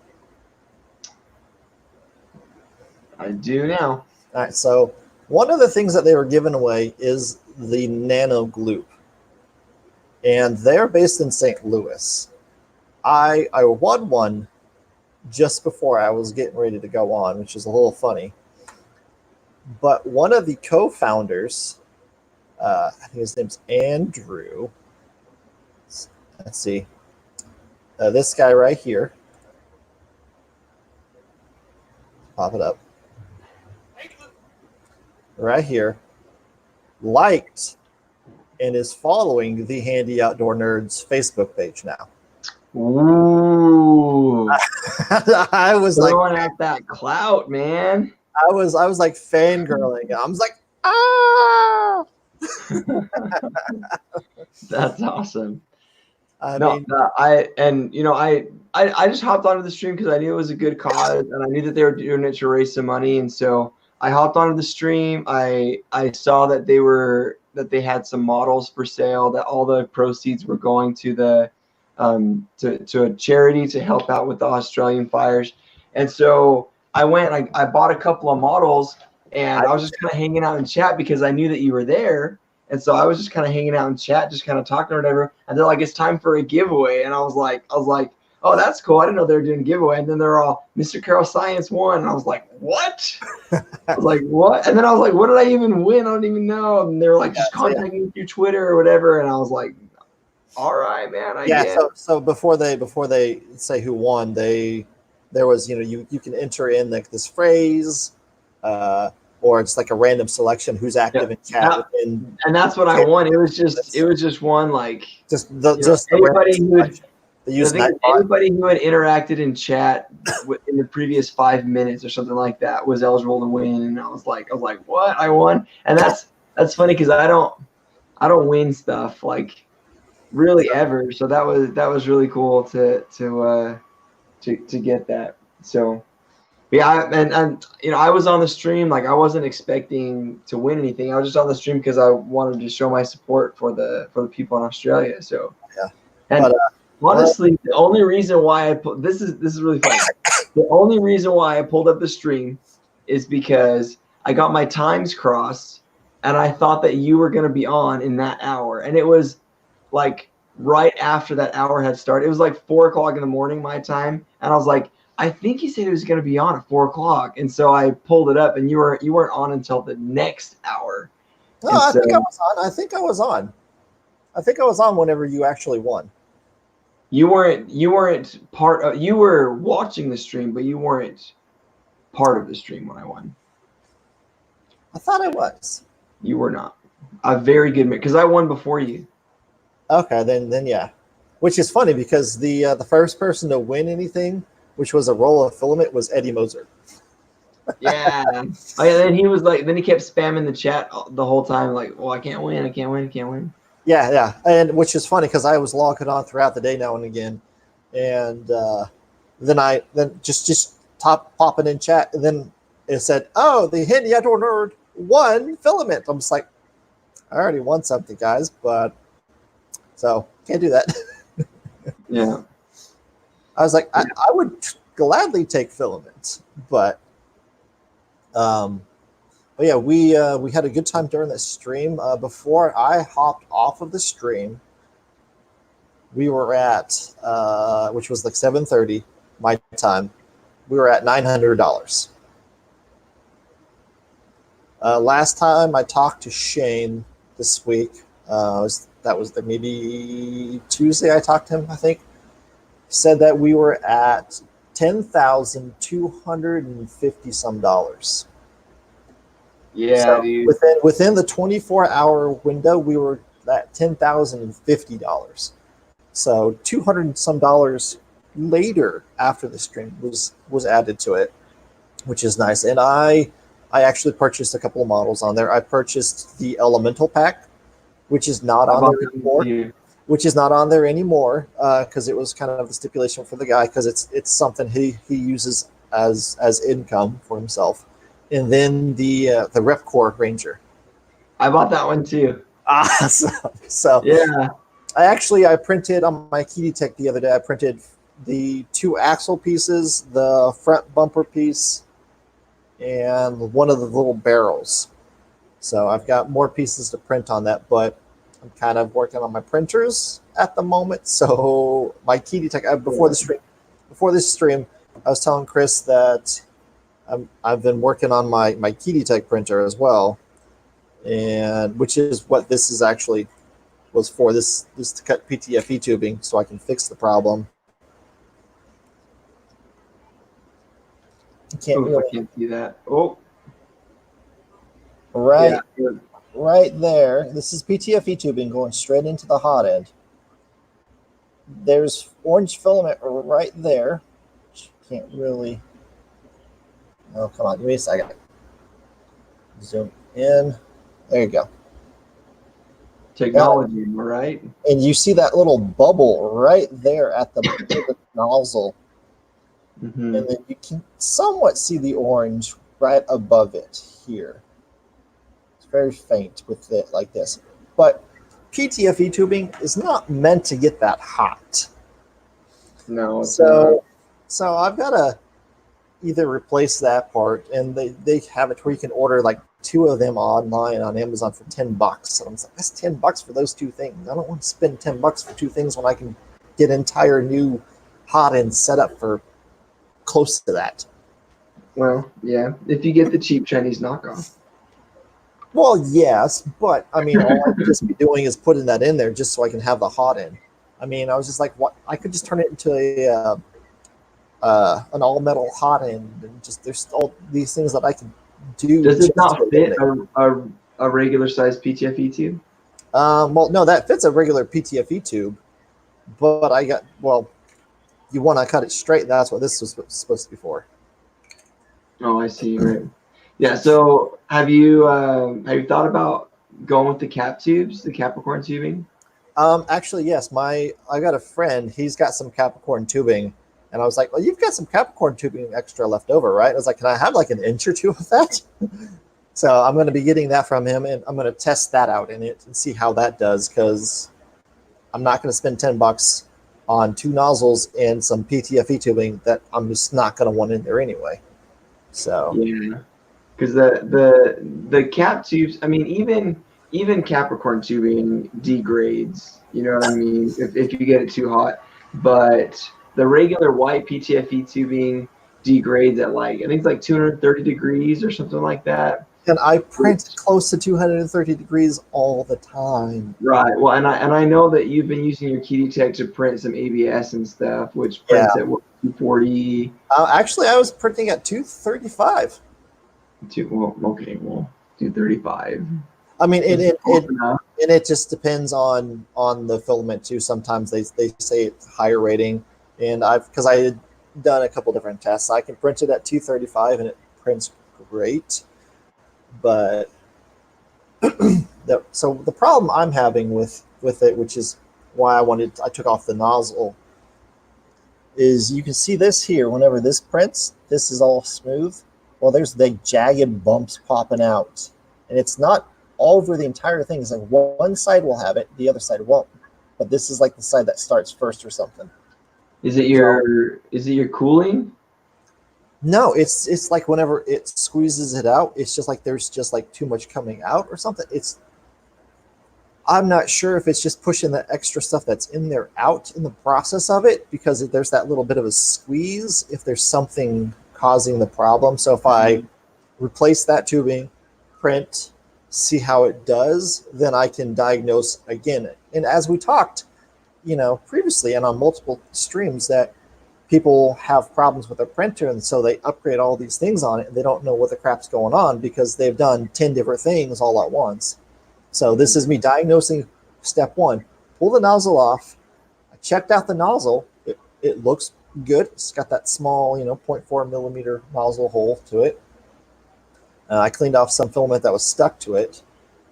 I do now. All right, so one of the things that they were giving away is the Nano Gloop. And they're based in St. Louis. I won one just before I was getting ready to go on, which is a little funny. But one of the co-founders, I think his name's Andrew. Let's see. This guy right here. Pop it up. Right here. Liked and is following the Handy Outdoor Nerds Facebook page now. Ooh. I was throwing out that clout, man. I was like fangirling. I was like, ah. That's awesome. I just hopped onto the stream because I knew it was a good cause and I knew that they were doing it to raise some money, and so I hopped onto the stream. I saw that they had some models for sale, that all the proceeds were going to the to a charity to help out with the Australian fires. And so I went, I bought a couple of models, and I was just kind of hanging out in chat because I knew that you were there. And so I was just kind of hanging out in chat, just kind of talking or whatever. And they're like, it's time for a giveaway. And I was like, oh, that's cool. I didn't know they were doing a giveaway. And then they're all, Mr. Carroll Science won. And I was like, what? I was like, what? And then I was like, what did I even win? I don't even know. And they were like, just contact me through Twitter or whatever. And I was like, all right, man. I guess. So before they say who won, there was, you can enter in this phrase, or it's like a random selection who's active in chat. And that's what I won. It was just one, like, just the anybody who would, They The use thing is, Nightbot. anybody who had interacted in chat in the previous 5 minutes or something like that was eligible to win, and I was like, what? I won, and that's funny because I don't win stuff like really ever. So that was really cool to get that. So yeah, and I was on the stream, like I wasn't expecting to win anything. I was just on the stream because I wanted to show my support for the people in Australia. So Yeah, and but honestly, the only reason why this is really funny. The only reason why I pulled up the stream is because I got my times crossed, and I thought that you were going to be on in that hour, and it was like right after that hour had started. It was like 4 o'clock in the morning my time, and I was like, I think he said he was going to be on at 4 o'clock, and so I pulled it up, and you weren't on until the next hour. no, I think I was on. I think I was on. I think I was on whenever you actually won. You weren't part of. You were watching the stream, but you weren't part of the stream when I won. I thought I was. You were not. A very good because I won before you. Okay, then yeah. Which is funny because the first person to win anything, which was a roll of filament, was Eddie Moser. Yeah. And then he was like, then he kept spamming the chat the whole time, like, "Well, I can't win, I can't win, I can't win." Yeah, and which is funny because I was logging on throughout the day now and again, and then just popping in chat, and then it said, "Oh, the Henrietta Nerd won filament." I'm just like, I already won something, guys, but so can't do that. Yeah. I was like, I would gladly take filament, but yeah, we had a good time during that stream. Before I hopped off of the stream, we were at which was like 7:30 my time. We were at $900. Last time I talked to Shane this week, that was maybe Tuesday. I talked to him. I think he said that we were at $10,250 some dollars. Yeah, so dude. Within the 24-hour window, we were at $10,050. So $200 some dollars later after the stream was added to it, which is nice. And I actually purchased a couple of models on there. I purchased the Elemental Pack, which is not on there anymore. Which is not on there anymore because it was kind of the stipulation for the guy because it's something he uses as income for himself. And then the Repcore Ranger. I bought that one too. Awesome. So yeah, I printed on my Kitty Tech the other day. I printed the 2 axle pieces, the front bumper piece, and one of the little barrels. So I've got more pieces to print on that, but I'm kind of working on my printers at the moment. So my Kitty Tech before this stream, I was telling Chris that I've been working on my Kitty Tech printer as well, and which is what this is actually was for. This to cut PTFE tubing so I can fix the problem. I can't see that. Oh, right there. This is PTFE tubing going straight into the hot end. There's orange filament right there. Can't really. Oh, come on. Give me a second. Zoom in. There you go. Technology, right? And you see that little bubble right there at the nozzle. Mm-hmm. And then you can somewhat see the orange right above it here. It's very faint with it like this. But PTFE tubing is not meant to get that hot. No. So I've got to either replace that part, and they have it where you can order like 2 of them online on Amazon for $10. And I'm like, that's $10 for those 2 things. I don't want to spend $10 for 2 things when I can get an entire new hot end set up for close to that. Well, yeah, if you get the cheap Chinese knockoff. Well, yes, but I mean, all I could just be doing is putting that in there just so I can have the hot end. I mean, I was just like, what? I could just turn it into an all metal hot end, and just there's all these things that I can do. Does it not fit a regular size PTFE tube? Well, no, that fits a regular PTFE tube, but you want to cut it straight. That's what this was supposed to be for. Oh, I see. Right. Yeah. So have you thought about going with the cap tubes, the Capricorn tubing? Actually, yes. I got a friend. He's got some Capricorn tubing, and I was like, "Well, you've got some Capricorn tubing extra left over, right?" I was like, "Can I have like an inch or two of that?" So I'm going to be getting that from him, and I'm going to test that out in it and see how that does, because I'm not going to spend $10 on 2 nozzles and some PTFE tubing that I'm just not going to want in there anyway. So Yeah. Because the cap tubes, I mean, even Capricorn tubing degrades. You know what I mean? If you get it too hot, but the regular white PTFE tubing degrades at like I think it's like 230 degrees or something like that. and I print close to 230 degrees all the time. Right. Well, and I know that you've been using your key tech to print some ABS and stuff, which Yeah. prints at what, 240. Actually, I was printing at 235. Well, okay, well, 235. I mean, Close enough. it just depends on the filament too. Sometimes they say it's higher rating, and because I had done a couple different tests, I can print it at 235 and it prints great. But so the problem I'm having with it, which is why I took off the nozzle, is you can see this here. Whenever this prints, this is all smooth. Well, there's the jagged bumps popping out, and it's not all over the entire thing. It's like one side will have it, the other side won't. But this is like the side that starts first or something. Is it your cooling? No, it's like whenever it squeezes it out, it's just like there's just like too much coming out or something. I'm not sure if it's just pushing the extra stuff that's in there out in the process of it, because there's that little bit of a squeeze if there's something causing the problem. So if I replace that tubing, print, see how it does, then I can diagnose again. And as we talked, previously and on multiple streams, that people have problems with their printer, and so they upgrade all these things on it, and they don't know what the crap's going on because they've done 10 different things all at once. So this is me diagnosing step 1. Pull the nozzle off. I checked out the nozzle. It looks good. It's got that small, 0.4 millimeter nozzle hole to it. I cleaned off some filament that was stuck to it.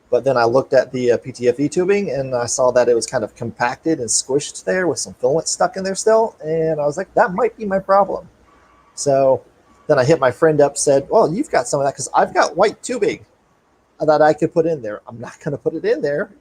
But then I looked at the PTFE tubing, and I saw that it was kind of compacted and squished there with some filament stuck in there still. And I was like, that might be my problem. So then I hit my friend up, said, well, you've got some of that, because I've got white tubing that I could put in there. I'm not going to put it in there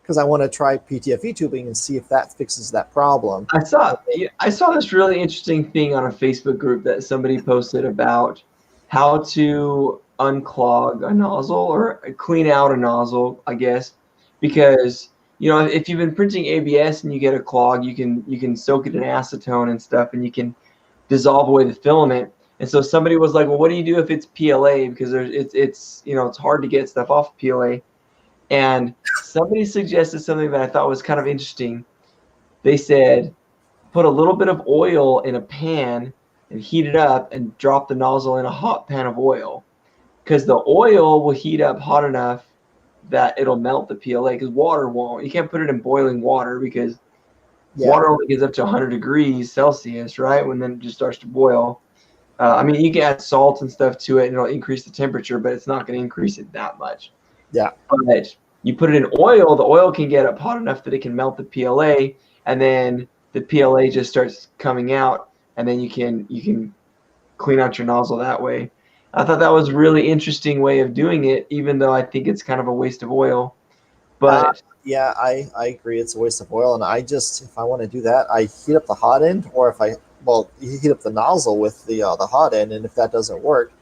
because I want to try PTFE tubing and see if that fixes that problem. I saw this really interesting thing on a Facebook group that somebody posted about how to unclog a nozzle or clean out a nozzle, I guess, because if you've been printing ABS and you get a clog, you can soak it in acetone and stuff, and you can dissolve away the filament. And so somebody was like, well, what do you do if it's PLA? Because it's hard to get stuff off PLA. And somebody suggested something that I thought was kind of interesting. They said, put a little bit of oil in a pan and heat it up and drop the nozzle in a hot pan of oil, because the oil will heat up hot enough that it'll melt the PLA, because water won't. You can't put it in boiling water because water only gets up to 100 degrees Celsius, right? When then it just starts to boil. I mean, you can add salt and stuff to it, and it'll increase the temperature, but it's not going to increase it that much. Yeah. But you put it in oil, the oil can get up hot enough that it can melt the PLA, and then the PLA just starts coming out, and then you can clean out your nozzle that way. I thought that was a really interesting way of doing it, even though I think it's kind of a waste of oil. But yeah, I agree. It's a waste of oil, and if I want to do that, I heat up the hot end, or you heat up the nozzle with the hot end, and if that doesn't work,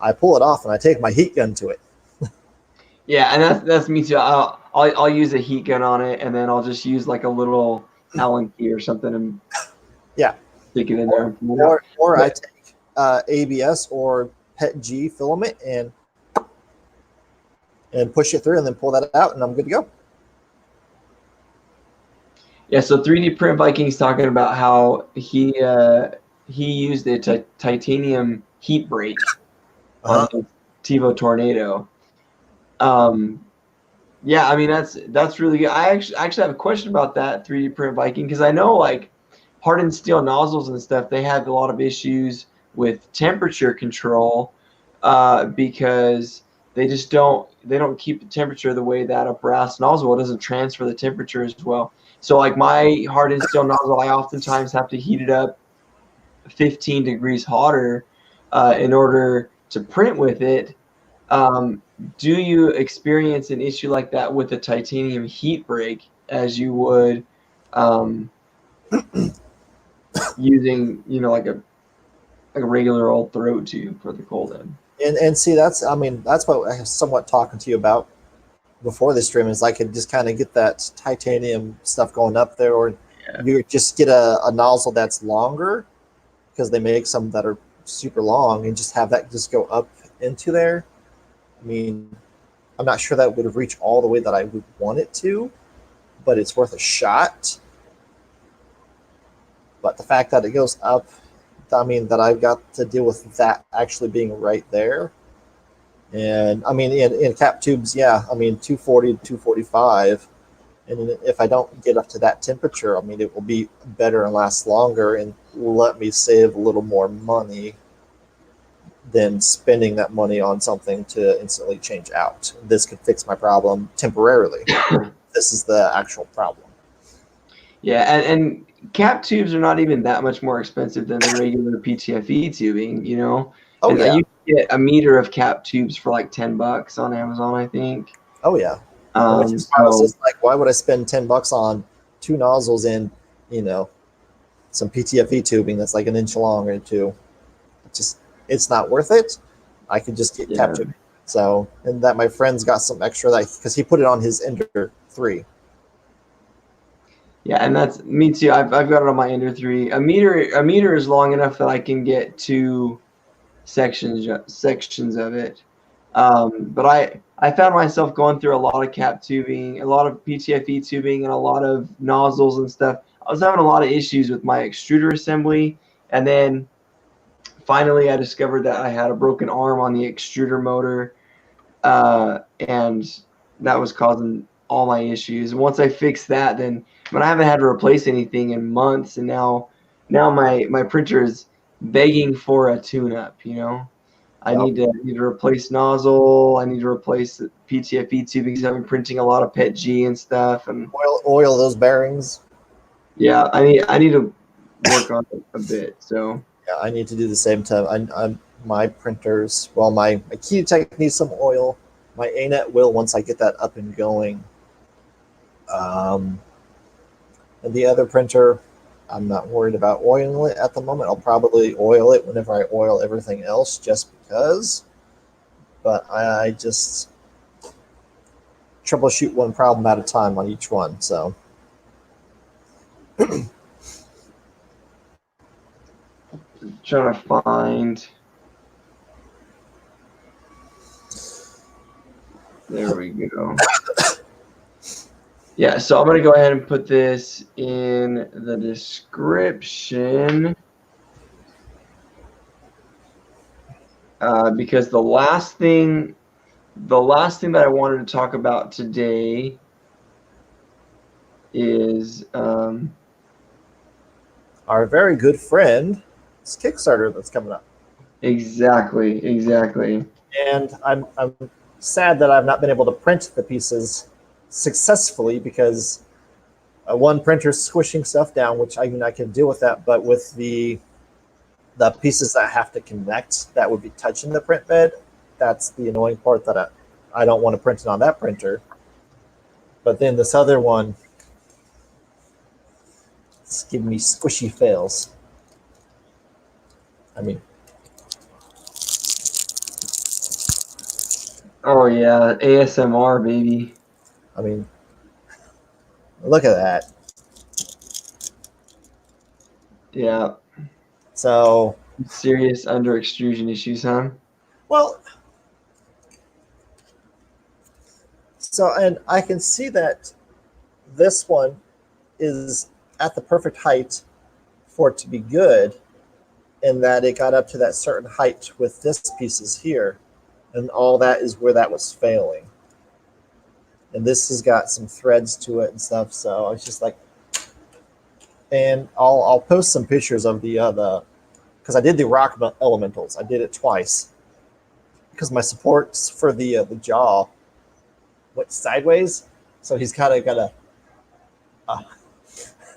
I pull it off and I take my heat gun to it. Yeah, and that's me too. I'll use a heat gun on it, and then I'll just use like a little Allen key or something and stick it in there. Or I take ABS or PET-G filament and push it through, and then pull that out, and I'm good to go. Yeah, so 3D Print Viking's talking about how he used a titanium heat break on the TiVo Tornado. Yeah, I mean that's really good. I actually have a question about that 3D Print Viking, because I know like hardened steel nozzles and stuff, they have a lot of issues with temperature control because they just don't keep the temperature the way that a brass nozzle doesn't transfer the temperature as well. So like my hardened steel nozzle, I oftentimes have to heat it up 15 degrees hotter in order to print with it. Do you experience an issue like that with a titanium heat break as you would using, like a regular old throat tube for the cold end? And see, that's what I was somewhat talking to you about before this stream, is I could just kind of get that titanium stuff going up there, or you just get a nozzle that's longer, because they make some that are super long, and just have that just go up into there. I mean, I'm not sure that would reach all the way that I would want it to, but it's worth a shot. But the fact that it goes up, I mean, that I've got to deal with that actually being right there. And I mean, in cap tubes, yeah, I mean, 240 to 245. And if I don't get up to that temperature, I mean, it will be better and last longer and let me save a little more money than spending that money on something to instantly change out. This could fix my problem temporarily. This is the actual problem. Yeah, and cap tubes are not even that much more expensive than the regular PTFE tubing, Oh, and yeah. you can get a meter of cap tubes for like $10 on Amazon, I think. Oh, yeah. Which is why I was just like, why would I spend $10 on 2 nozzles and, some PTFE tubing that's like an inch long or 2? It's not worth it. I could just get cap tubing. So, and that my friend's got some extra, because he put it on his Ender 3. Yeah, and that's me too. I've got it on my Ender 3. A meter is long enough that I can get 2 sections of it. But I found myself going through a lot of cap tubing, a lot of PTFE tubing, and a lot of nozzles and stuff. I was having a lot of issues with my extruder assembly, and then finally I discovered that I had a broken arm on the extruder motor, and that was causing all my issues. And once I fixed that, then I haven't had to replace anything in months, and now my printer is begging for a tune-up. I need to replace nozzle. I need to replace the PTFE tubing because I've been printing a lot of PET G and stuff, and oil those bearings. Yeah, I need to work on it a bit. So yeah, I need to do the same time. My printers, well, my Keytech needs some oil. My ANET will once I get that up and going. And the other printer, I'm not worried about oiling it at the moment. I'll probably oil it whenever I oil everything else, just because. But I just troubleshoot one problem at a time on each one. So. Trying to find. There we go. Yeah, so I'm going to go ahead and put this in the description because the last thing that I wanted to talk about today is our very good friend, this Kickstarter that's coming up. Exactly. And I'm sad that I've not been able to print the pieces successfully because one printer's squishing stuff down, which I can deal with that, but with the pieces that have to connect that would be touching the print bed, that's the annoying part that I don't want to print it on that printer. But then this other one, it's giving me squishy fails. I mean, oh yeah, ASMR baby. I mean, look at that. Yeah. So serious under extrusion issues, huh? Well, so, and I can see that this one is at the perfect height for it to be good, and that it got up to that certain height with this pieces here, and all that is where that was failing. And this has got some threads to it and stuff, so I was just like, and I'll post some pictures of the because I did the rock elementals. I did it twice because my supports for the jaw went sideways, so he's kind of got a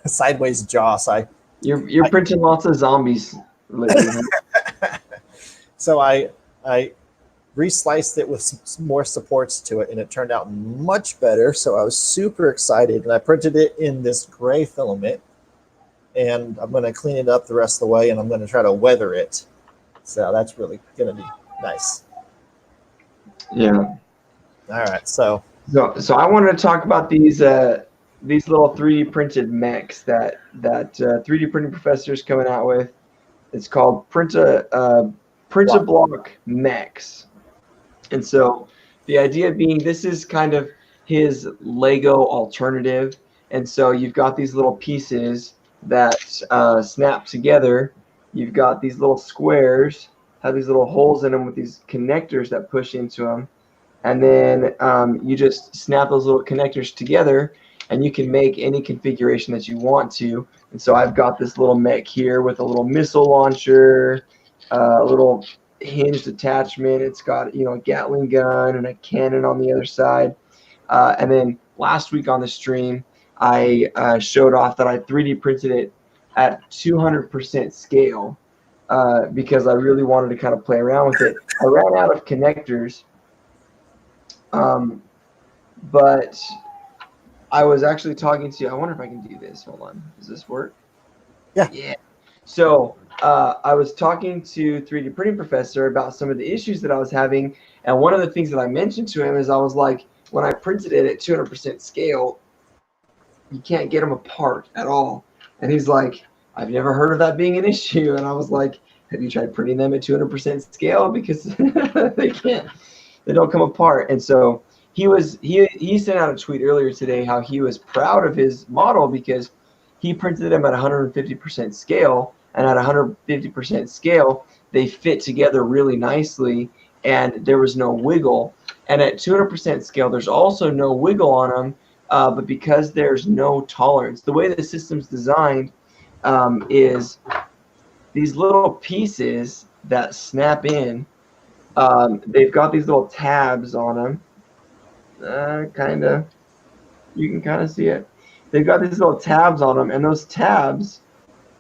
sideways jaw. So You're printing lots of zombies lately, huh? so I resliced it with some more supports to it, and it turned out much better. So I was super excited, and I printed it in this gray filament, and I'm going to clean it up the rest of the way, and I'm going to try to weather it. So that's really going to be nice. Yeah. All right. So I wanted to talk about these little 3D printed mechs that 3D printing professor is coming out with. It's called Print-A-Block mechs. And so the idea being, this is kind of his Lego alternative. And so you've got these little pieces that snap together. You've got these little squares, have these little holes in them with these connectors that push into them. And then you just snap those little connectors together, and you can make any configuration that you want to. And so I've got this little mech here with a little missile launcher, a little hinged attachment. It's got, a Gatling gun and a cannon on the other side. And then last week on the stream, I showed off that I 3D printed it at 200% scale because I really wanted to kind of play around with it. I ran out of connectors, but I was actually talking to, I wonder if I can do this. Hold on. Does this work? Yeah. Yeah. So I was talking to 3D printing professor about some of the issues that I was having, and one of the things that I mentioned to him is I was like, when I printed it at 200% scale, you can't get them apart at all. And he's like, I've never heard of that being an issue. And I was like, have you tried printing them at 200% scale? Because they don't come apart. And so he sent out a tweet earlier today how he was proud of his model because he printed them at 150% scale, and at 150% scale, they fit together really nicely, and there was no wiggle. And at 200% scale, there's also no wiggle on them, but because there's no tolerance, the way the system's designed is these little pieces that snap in. They've got these little tabs on them. You can kind of see it. They've got these little tabs on them, and those tabs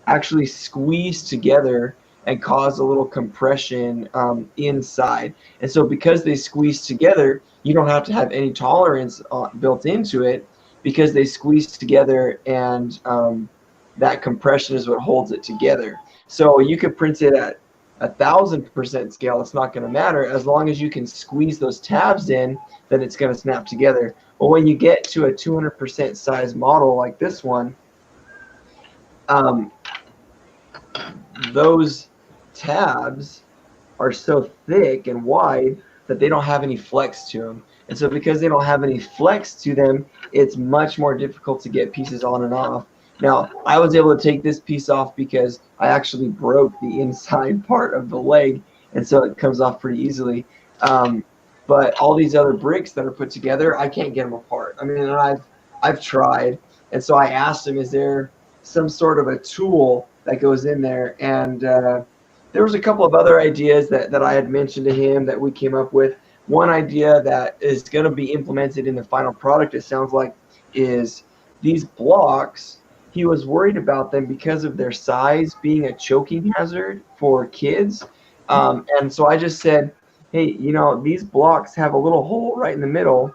actually squeeze together and cause a little compression inside. And so because they squeeze together, you don't have to have any tolerance built into it because they squeeze together, and that compression is what holds it together. So you could print it at 1,000% scale. It's not going to matter as long as you can squeeze those tabs in, then it's going to snap together. But when you get to a 200% size model like this one, those tabs are so thick and wide that they don't have any flex to them. And so because they don't have any flex to them, it's much more difficult to get pieces on and off. Now, I was able to take this piece off because I actually broke the inside part of the leg, and so it comes off pretty easily. But all these other bricks that are put together, I can't get them apart. I mean, I've tried, and so I asked him, is there some sort of a tool that goes in there? And there was a couple of other ideas that I had mentioned to him that we came up with. One idea that is going to be implemented in the final product, it sounds like, is these blocks. He was worried about them because of their size being a choking hazard for kids. And so I just said, hey, these blocks have a little hole right in the middle.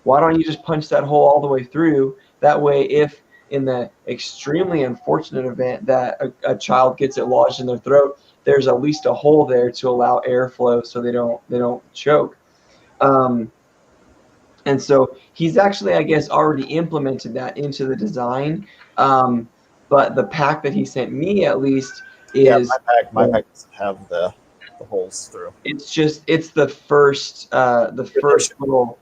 Why don't you just punch that hole all the way through? That way, if in the extremely unfortunate event that a child gets it lodged in their throat, there's at least a hole there to allow airflow so they don't choke. And so he's actually, I guess, already implemented that into the design. But the pack that he sent me, at least, is my pack doesn't have the holes through. It's the first little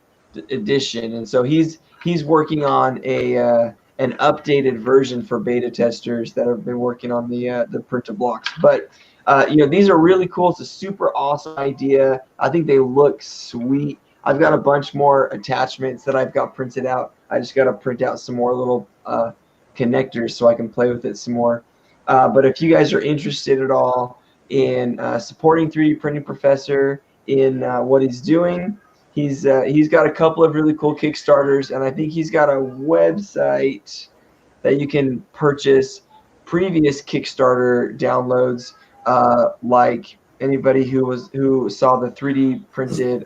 edition, and so he's working on an updated version for beta testers that have been working on the printer blocks. But these are really cool. It's a super awesome idea. I think they look sweet. I've got a bunch more attachments that I've got printed out. I just got to print out some more little connectors so I can play with it some more. But if you guys are interested at all in supporting 3D Printing Professor in what he's doing, he's got a couple of really cool Kickstarters, and I think he's got a website that you can purchase previous Kickstarter downloads, like anybody who saw the 3D printed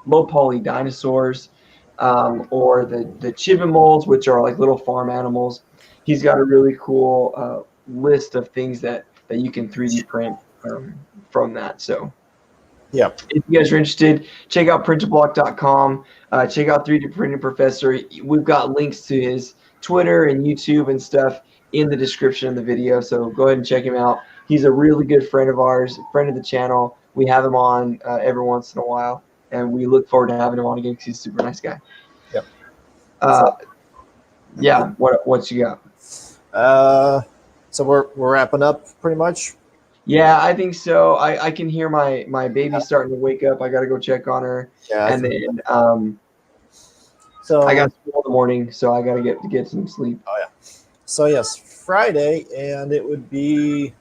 low poly dinosaurs, or the chibimals, which are like little farm animals. He's got a really cool list of things that you can 3D print from that. So Yeah. if you guys are interested, check out printablock.com. Check out 3D Printing Professor. We've got links to his Twitter and YouTube and stuff in the description of the video. So go ahead and check him out. He's a really good friend of ours, friend of the channel. We have him on every once in a while, and we look forward to having him on again because he's a super nice guy. Yep. Yeah. What you got? So we're wrapping up pretty much. Yeah, I think so. I can hear my baby starting to wake up. I got to go check on her. Yeah. And then so I got school in the morning, so I got to get some sleep. Oh yeah. So yes, Friday, and it would be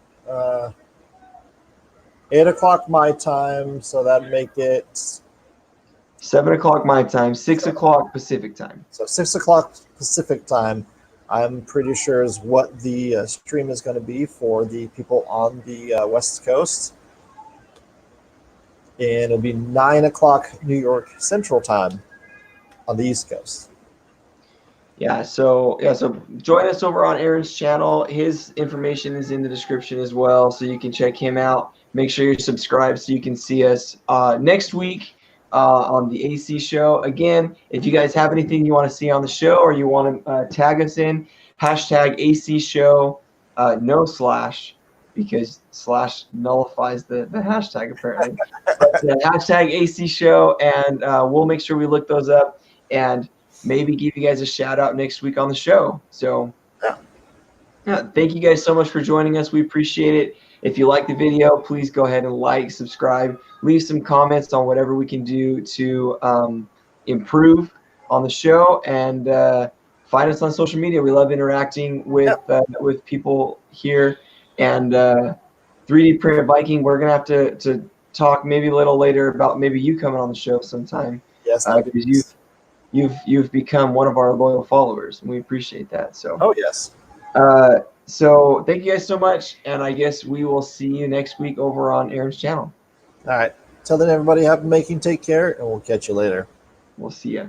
8 o'clock my time. So that'd make it 7 o'clock my time, 6 o'clock Pacific time. So 6 o'clock Pacific time, I'm pretty sure is what the stream is going to be for the people on the West Coast. And it'll be 9 o'clock New York Central time on the East Coast. Yeah, so join us over on Aaron's channel. His information is in the description as well, so you can check him out. Make sure you're subscribed so you can see us next week on the AC show. Again, if you guys have anything you want to see on the show or you want to tag us in, hashtag AC show, no slash, because slash nullifies the hashtag apparently. But, hashtag AC show, and we'll make sure we look those up and maybe give you guys a shout out next week on the show. So yeah, thank you guys so much for joining us. We appreciate it. If you like the video, please go ahead and like, subscribe, leave some comments on whatever we can do to improve on the show, and find us on social media. We love interacting with people here. And 3D Printed Viking, we're gonna have to talk maybe a little later about maybe you coming on the show sometime. Yes, because you've become one of our loyal followers, and we appreciate that. So yes. So thank you guys so much, and I guess we will see you next week over on Aaron's channel. All right. Till then, everybody, happy making. Take care, and we'll catch you later. We'll see ya.